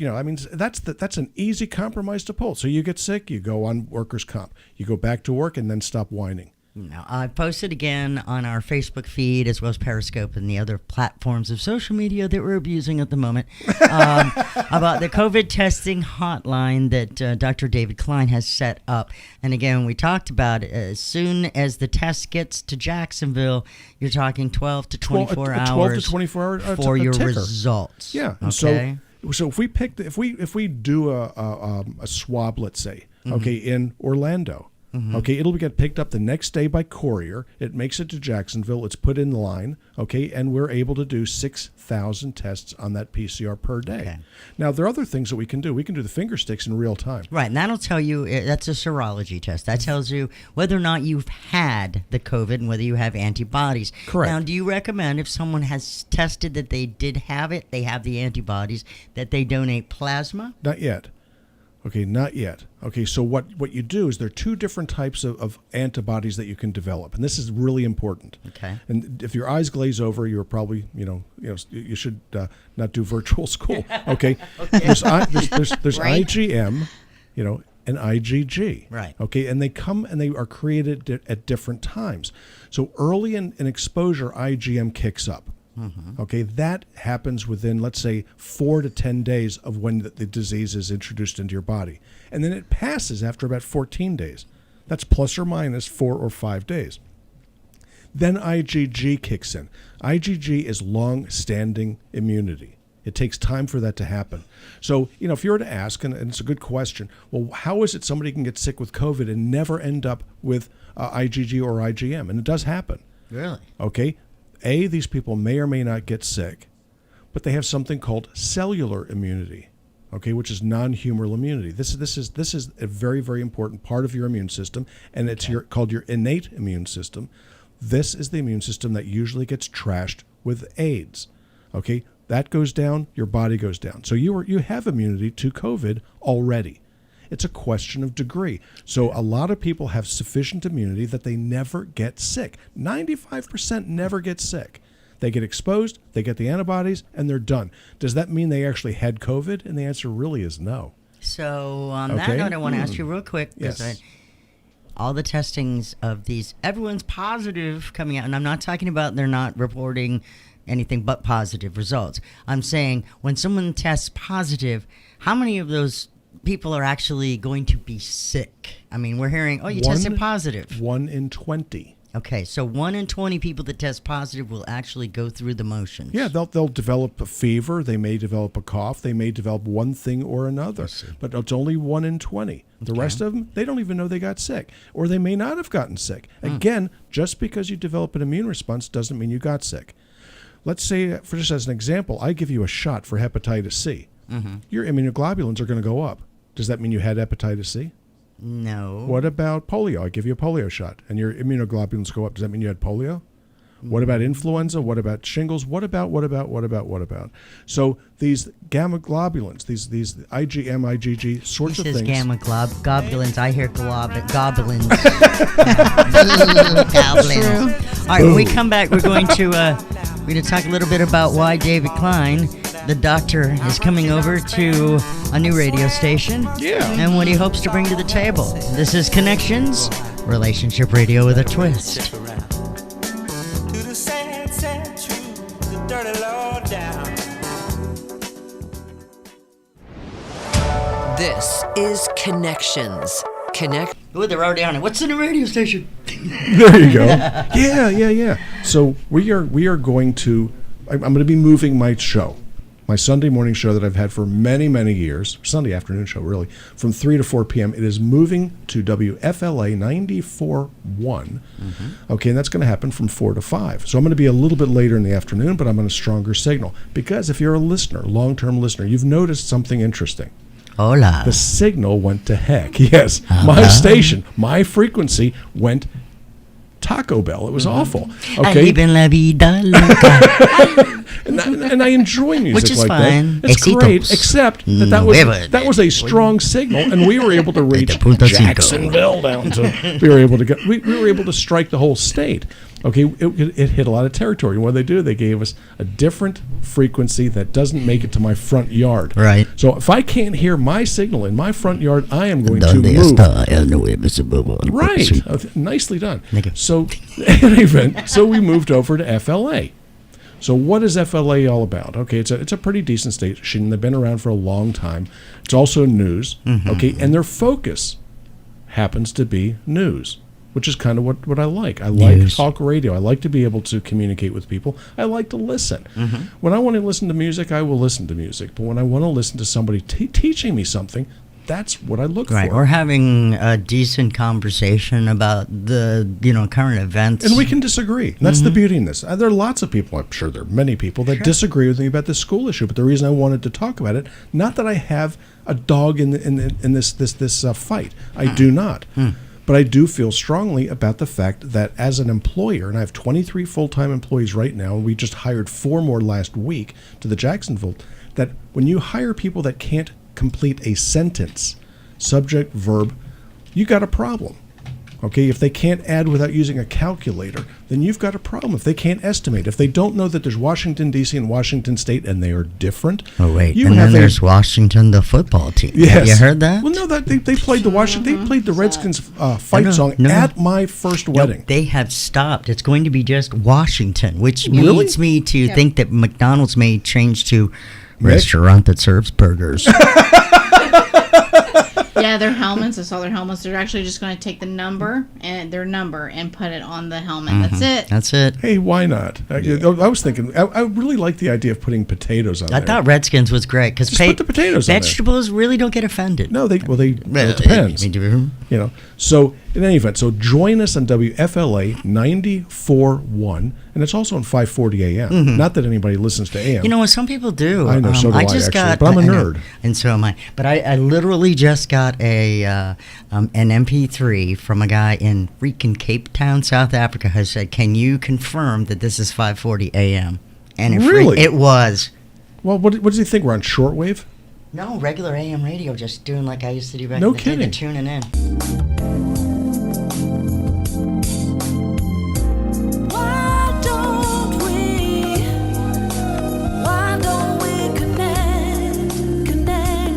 that's an easy compromise to pull. So you get sick, you go on workers' comp. You go back to work and then stop whining. Now, I posted again on our Facebook feed as well as Periscope and the other platforms of social media that we're abusing at the moment about the COVID testing hotline that Dr. David Klein has set up. And again, we talked about it. As soon as the test gets to Jacksonville, you're talking 12 to 24 hours 12 to 24 hours for your ticker. results. Yeah. Okay. So if we if we do a swab, let's say, in Orlando, it'll get picked up the next day by courier. It makes it to Jacksonville. It's put in line, and we're able to do 6,000 tests on that PCR per day. Okay. Now, there are other things that we can do. We can do the finger sticks in real time. Right, and that'll tell you, that's a serology test. That tells you whether or not you've had the COVID and whether you have antibodies. Correct. Now, do you recommend if someone has tested that they did have it, they have the antibodies, that they donate plasma? Not yet. Okay, not yet. Okay, so what you do is there are two different types of antibodies that you can develop, and this is really important. Okay. And if your eyes glaze over, you're probably you should not do virtual school. Okay. There's IgM, and IgG. Right. Okay, and they come and they are created at different times. So early in exposure, IgM kicks up. Okay, that happens within, let's say, 4 to 10 days of when the disease is introduced into your body. And then it passes after about 14 days. That's plus or minus 4 or 5 days. Then IgG kicks in. IgG is long-standing immunity. It takes time for that to happen. So, if you were to ask, and it's a good question, well, how is it somebody can get sick with COVID and never end up with IgG or IgM? And it does happen. Really? Okay. These people may or may not get sick, but they have something called cellular immunity, which is non-humoral immunity. This is a very, very important part of your immune system, and it's called your innate immune system. This is the immune system that usually gets trashed with AIDS. Okay, that goes down, your body goes down. So you have immunity to COVID already. It's a question of degree. So a lot of people have sufficient immunity that they never get sick. 95% never get sick. They get exposed, they get the antibodies, and they're done. Does that mean they actually had COVID? And the answer really is no. So on that note, I want to ask you real quick, because all the testings of these, everyone's positive coming out, and I'm not talking about they're not reporting anything but positive results. I'm saying when someone tests positive, how many of those people are actually going to be sick? I mean, we're hearing, you tested positive. 1 in 20. Okay, so 1 in 20 people that test positive will actually go through the motions. Yeah, they'll develop a fever. They may develop a cough. They may develop one thing or another. But it's only 1 in 20. The rest of them, they don't even know they got sick. Or they may not have gotten sick. Again, just because you develop an immune response doesn't mean you got sick. Let's say, for just as an example, I give you a shot for hepatitis C. Your immunoglobulins are going to go up. Does that mean you had hepatitis C? No. What about polio? I give you a polio shot, and your immunoglobulins go up. Does that mean you had polio? What about influenza? What about shingles? What about? So these gamma globulins, these IgM, IgG sorts He of says things. gamma globulins. I hear goblins. Goblins. All right, when we come back, we're going to talk a little bit about why David Klein, the doctor, is coming over to a new radio station. Yeah. And what he hopes to bring to the table. This is Connections, relationship radio with a twist. This is Connections. Ooh, they're already on it. What's in the radio station? There you go. Yeah. So we are going to. I'm going to be moving my show, my Sunday morning show that I've had for many, many years. Sunday afternoon show, really, from 3 to 4 p.m. It is moving to WFLA 94.1. Okay, and that's going to happen from 4 to 5. So I'm going to be a little bit later in the afternoon, but I'm on a stronger signal because if you're a listener, long-term listener, you've noticed something interesting. Hola. The signal went to heck. Yes, my station, my frequency went Taco Bell. It was awful. Okay, Even la vida loca. and I enjoy music Which is like fine. that. It's Éxitos. great, except that was a strong signal, and we were able to reach Jacksonville down to. We were able to strike the whole state. Okay, it hit a lot of territory. And what they do, they gave us a different frequency that doesn't make it to my front yard. Right. So if I can't hear my signal in my front yard, I am going to move. Right. Nicely done. So, in any event, so we moved over to FLA. So what is FLA all about? Okay, it's a pretty decent station. They've been around for a long time. It's also news. Okay, and their focus happens to be news, which is kind of what I like. I like talk radio. I like to be able to communicate with people. I like to listen. When I want to listen to music, I will listen to music. But when I want to listen to somebody teaching me something, that's what I look Right, for. or having a decent conversation about the current events. And we can disagree. And that's the beauty in this. There are lots of people, I'm sure there are many people that disagree with me about this school issue. But the reason I wanted to talk about it, not that I have a dog in this fight. I do not. But I do feel strongly about the fact that as an employer, and I have 23 full-time employees right now, and we just hired 4 more last week to the Jacksonville, that when you hire people that can't complete a sentence, subject, verb, you got a problem. Okay, if they can't add without using a calculator, then you've got a problem. If they can't estimate, if they don't know that there's Washington, D.C. and Washington State and they are different. Oh, wait, and then there's Washington, the football team. Yes. Have you heard that? Well, no, they played they played the Redskins fight song at my first wedding. They have stopped. It's going to be just Washington, which Really? leads me to think that McDonald's may change to restaurant that serves burgers. Yeah, their helmets. I saw their helmets. They're actually just going to take the number and put it on the helmet. That's it. That's it. Hey, why not? I was thinking, I really like the idea of putting potatoes on I there. thought Redskins was great because Just put the potatoes on there. vegetables really don't get offended. No, it depends. So in any event, so join us on WFLA 94.1, and it's also on 540 AM. Not that anybody listens to AM. You know what? Some people do. I know, so do I actually, but I'm a nerd. And so am I. But I literally just got an MP3 from a guy in freaking Cape Town, South Africa, who said, "Can you confirm that this is 540 AM?" And it was. Well, what does he think? We're on shortwave? No, regular AM radio, just doing like I used to do back No in the day, kidding. tuning in. Why don't we connect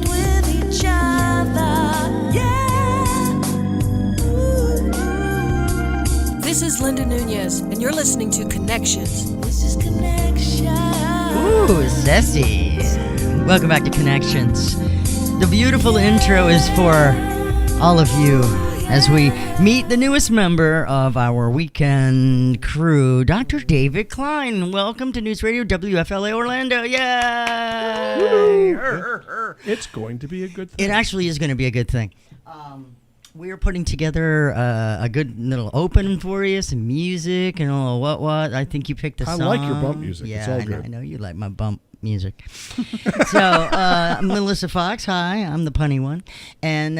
with each other? Yeah. This is Linda Nunez, and you're listening to Connections. This is Connection. Ooh, zesty. Welcome back to Connections. The beautiful intro is for all of you as we meet the newest member of our weekend crew, Dr. David Klein. Welcome to News Radio WFLA Orlando. Yay! It's going to be a good thing. It actually is going to be a good thing. We are putting together a good little opening for you, some music and all what. I think you picked the song. I like your bump music. Yeah, It's all I good. know you like my bump music. So, Melissa Fox, hi, I'm the punny one. And,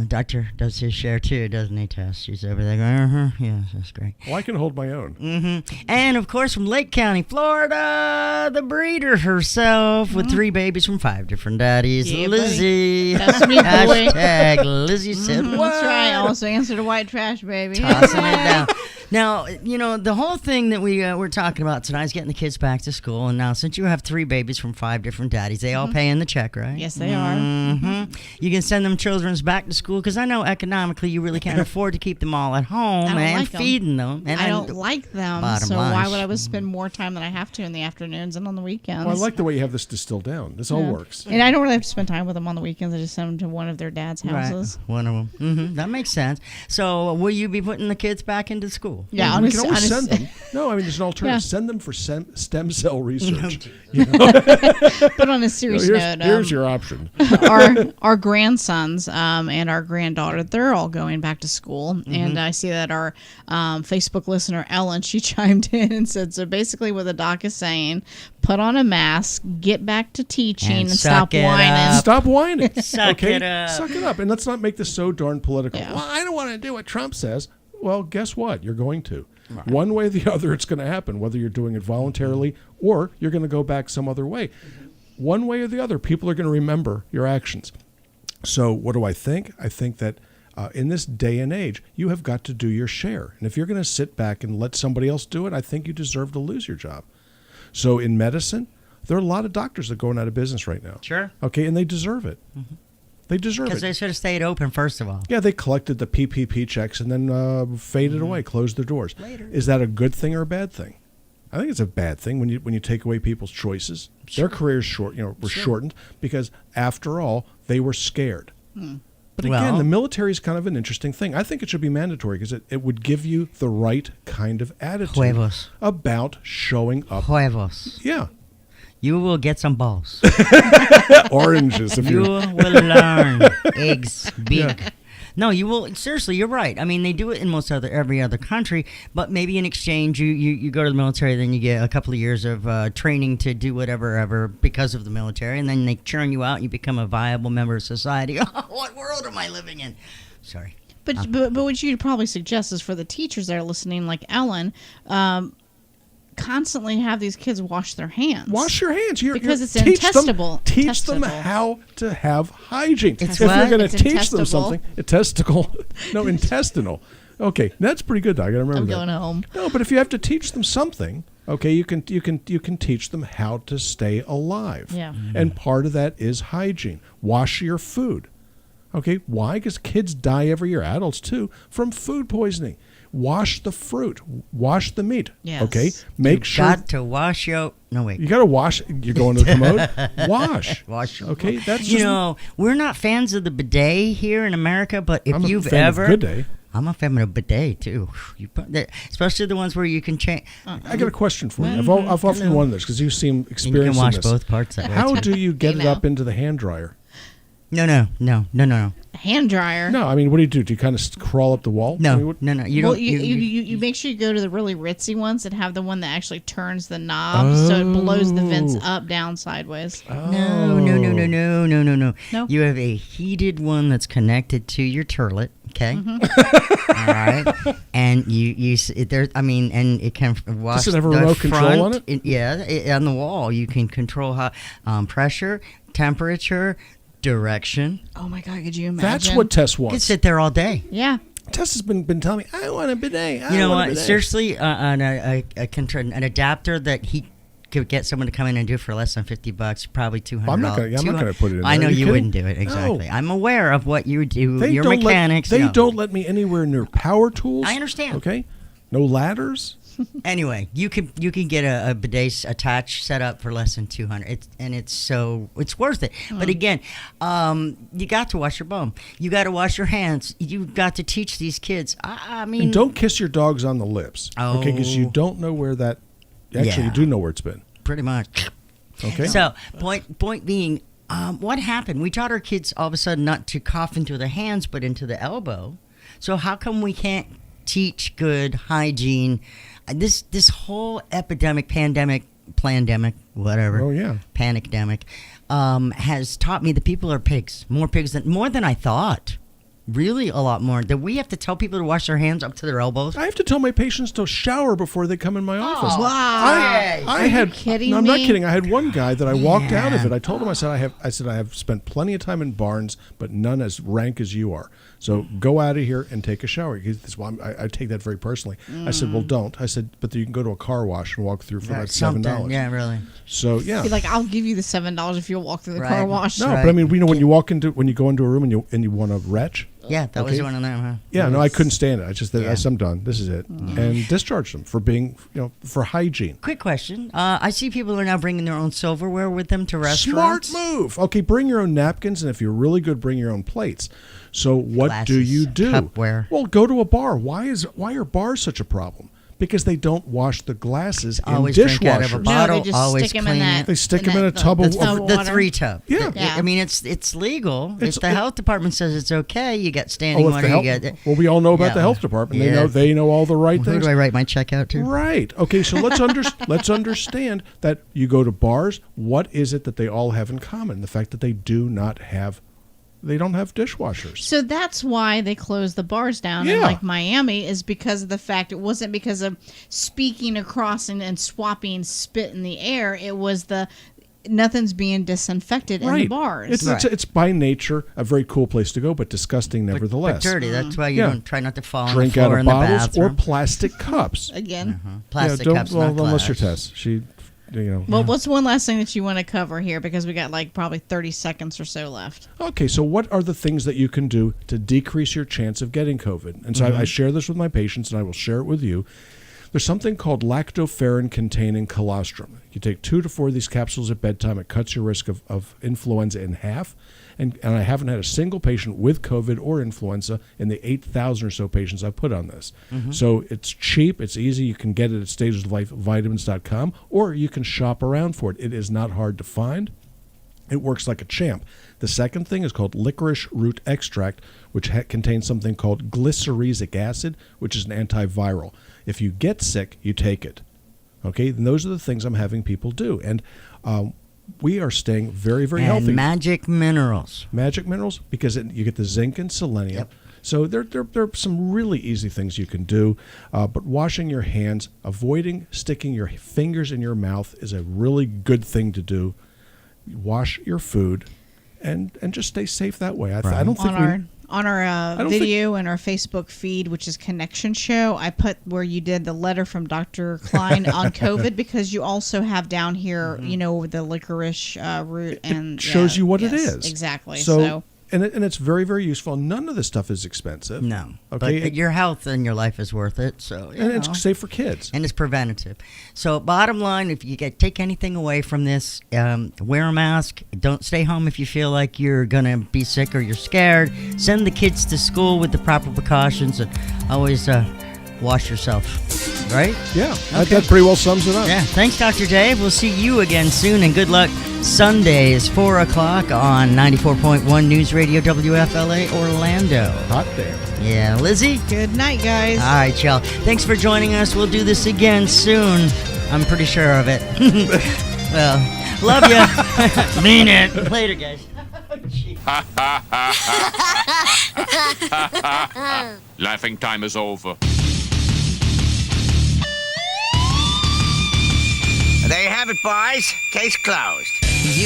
Doctor does his share too, doesn't he, Tess? She's over there going, yeah, that's great. Well, I can hold my own. Mm-hmm. And, of course, from Lake County, Florida, the breeder herself with 3 babies from 5 different daddies. Yeah, Lizzie. That's me, boy. Hashtag Lizzie said what? That's right. Also answer to white trash, baby. Tossing it down. Now, the whole thing that we're talking about tonight is getting the kids back to school. And now, since you have 3 babies from 5 different daddies, they all pay in the check, right? Yes, they are. Mm-hmm. You can send them children's back to school because I know economically you really can't afford to keep them all at home and feeding them. And I don't like them, so line, why would I spend more time than I have to in the afternoons and on the weekends? Well, I like the way you have this distilled down. This all works. And I don't really have to spend time with them on the weekends. I just send them to one of their dad's houses. Right. One of them. Mm-hmm. That makes sense. So, will you be putting the kids back into school? Yeah, we can always send them. No, I mean, there's an alternative. Yeah. Send them for stem cell research. But on a serious note, here's your option. Our grandsons and our granddaughter, they're all going back to school. And I see that our Facebook listener, Ellen, she chimed in and said, so basically what the doc is saying, put on a mask, get back to teaching, and stop whining. Stop whining. Suck it up. Suck it up. And let's not make this so darn political. Yeah. Well, I don't want to do what Trump says. Well, guess what? You're going to. Right. One way or the other, it's going to happen, whether you're doing it voluntarily or you're going to go back some other way. One way or the other, people are going to remember your actions. So what do I think? I think that in this day and age, you have got to do your share. And if you're going to sit back and let somebody else do it, I think you deserve to lose your job. So in medicine, there are a lot of doctors that are going out of business right now. Sure. Okay, and they deserve it. Mm-hmm. They deserve it. Because they should have stayed open, first of all. Yeah, they collected the PPP checks and then faded away, closed their doors. Later. Is that a good thing or a bad thing? I think it's a bad thing when you take away people's choices. Sure. Their careers were shortened because, after all, they were scared. But again, the military is kind of an interesting thing. I think it should be mandatory because it would give you the right kind of attitude about showing up. Huevos. Yeah. You will get some balls. Oranges. You will learn. Eggs. Big. Yeah. No, you will. Seriously, you're right. I mean, they do it in every other country, but maybe in exchange, you go to the military, then you get a couple of years of training to do whatever ever because of the military, and then they churn you out and you become a viable member of society. What world am I living in? Sorry. But what you'd probably suggest is for the teachers that are listening, like Ellen, constantly have these kids wash their hands. Wash your hands. Because it's intestable. Teach them how to have hygiene. If you're going to teach them something, intestinal. Okay, that's pretty good. I got to remember that. I'm going home. No, but if you have to teach them something, okay, you can teach them how to stay alive. Yeah. And part of that is hygiene. Wash your food. Okay, why? Because kids die every year, adults too, from food poisoning. Wash the fruit. Wash the meat. Yes. Okay? Make sure. You got to wash your... No, wait. You got to wash. You're going to the commode? Wash. Wash. Okay? That's just... we're not fans of the bidet here in America, but if you've ever... I'm a fan of bidet. I'm a fan of a bidet, too. Especially the ones where you can change... I got a question for you. I've often wondered this because you seem experienced in this. You can wash both parts that way. How do you get it up into the hand dryer? No. Hand dryer. No, I mean, what do? Do you kind of crawl up the wall? No, I mean, no. You don't. You make sure you go to the really ritzy ones that have the one that actually turns the knob so it blows the vents up, down, sideways. Oh. No. You have a heated one that's connected to your turlet. Okay. Mm-hmm. All right. And and it can wash. Does it have a remote control on it? On the wall you can control how pressure, temperature, direction. Oh my God! Could you imagine? That's what Tess wants. You could sit there all day. Yeah. Tess has been telling me, I want a bidet. You know what? Seriously, an adapter that he could get someone to come in and do for less than $50, probably $200. I'm not going to put it in there. I know you wouldn't do it, exactly. No. I'm aware of what you do, your mechanics. They don't let me anywhere near power tools. I understand. Okay? No ladders. Anyway, you can get a bidet attached, set up for less than $200. It's worth it. But again, you got to wash your bum. You got to wash your hands. You got to teach these kids. I mean, and don't kiss your dogs on the lips. Oh. Okay, because you don't know where that. Actually, you do know where it's been. Pretty much. Okay. So point being, what happened? We taught our kids all of a sudden not to cough into the hands, but into the elbow. So how come we can't teach good hygiene? This whole pandemic plandemic, whatever. Oh, yeah. Panicdemic, has taught me that people are pigs. More than I thought. Really, a lot more. That we have to tell people to wash their hands up to their elbows. I have to tell my patients to shower before they come in my office. wow! I had. kidding no, I'm me? not kidding. I had one guy that I walked out of Yeah. it. I told him, I said I have spent plenty of time in barns, but none as rank as you are. So go out of here and take a shower. He says, well, I take that very personally. I said, well, don't. I said, but you can go to a car wash and walk through for about $7. Yeah, really. So yeah. Be like, I'll give you the $7 if you'll walk through the Right. car wash. No, Right. but I mean, when you go into a room and you want to retch. Yeah, that was Okay. one of them, huh? Yeah, no, I couldn't stand it. I just Yeah. I'm done. This is it, and discharged them for being, for hygiene. Quick question. I see people are now bringing their own silverware with them to restaurants. Smart move. Okay, bring your own napkins, and if you're really good, bring your own plates. So what do Glasses, you do? Cupware. Well, go to a bar. Why are bars such a problem? Because they don't wash the glasses in Always drink out of a dishwashers. bottle. No, they just always stick 'em in clean that- it. They stick them in a tub of the The water. 3 tub. Yeah. Yeah. I mean, it's legal. It's- If the health department says it's okay, you get standing if water. the You health, get. well, we all know about Yeah. the health department. Yeah. They know all the right Who things. do I write my check out to? Right. Okay, so let's understand that you go to bars. What is it that they all have in common? The fact that they don't have dishwashers. So that's why they closed the bars down in Yeah. like Miami, is because of the fact it wasn't because of speaking across and swapping spit in the air. It was nothing's being disinfected in the bars. It's by nature a very cool place to go, but disgusting nevertheless. But dirty. That's why you Yeah. don't try not to fall Drink on the out floor of in the bottles or bathroom. plastic cups. Again. Plastic don't- cups, well, not unless you're glass. Tess. Well, what's one last thing that you want to cover here? Because we got like probably 30 seconds or so left. Okay, so what are the things that you can do to decrease your chance of getting COVID? And so I share this with my patients, and I will share it with you. There's something called lactoferrin-containing colostrum. You take 2 to 4 of these capsules at bedtime. It cuts your risk of influenza in half. And I haven't had a single patient with COVID or influenza in the 8,000 or so patients I've put on this. So it's cheap, it's easy. You can get it at stagesoflifevitamins.com, or you can shop around for it. It is not hard to find. It works like a champ. The second thing is called licorice root extract, which contains something called glycerizic acid, which is an antiviral. If you get sick, you take it. Okay, and those are the things I'm having people do. And we are staying very, very And healthy. magic minerals. Magic minerals, because you get the zinc and selenium. Yep. So there are some really easy things you can do. But washing your hands, avoiding sticking your fingers in your mouth is a really good thing to do. Wash your food, and just stay safe that way. I don't think On our video and our Facebook feed, which is Connection Show, I put where you did the letter from Dr. Klein on COVID, because you also have down here, the licorice root, and it shows you what it is. Exactly. So and it's very, very useful. None of this stuff is expensive. No. Okay. But your health and your life is worth it. So And it's safe for kids. And it's preventative. So bottom line, if you take anything away from this, wear a mask. Don't stay home if you feel like you're going to be sick or you're scared. Send the kids to school with the proper precautions, and always wash yourself. Right? Yeah. Okay. That pretty well sums it up. Yeah. Thanks, Dr. Dave. We'll see you again soon, and good luck Sundays, 4 o'clock on 94.1 News Radio WFLA Orlando. Hot there. Yeah, Lizzie? Good night, guys. All right, y'all. Thanks for joining us. We'll do this again soon. I'm pretty sure of it. Well, love you. Mean it. Later, guys. Laughing time is over. There you have it, boys. Case closed.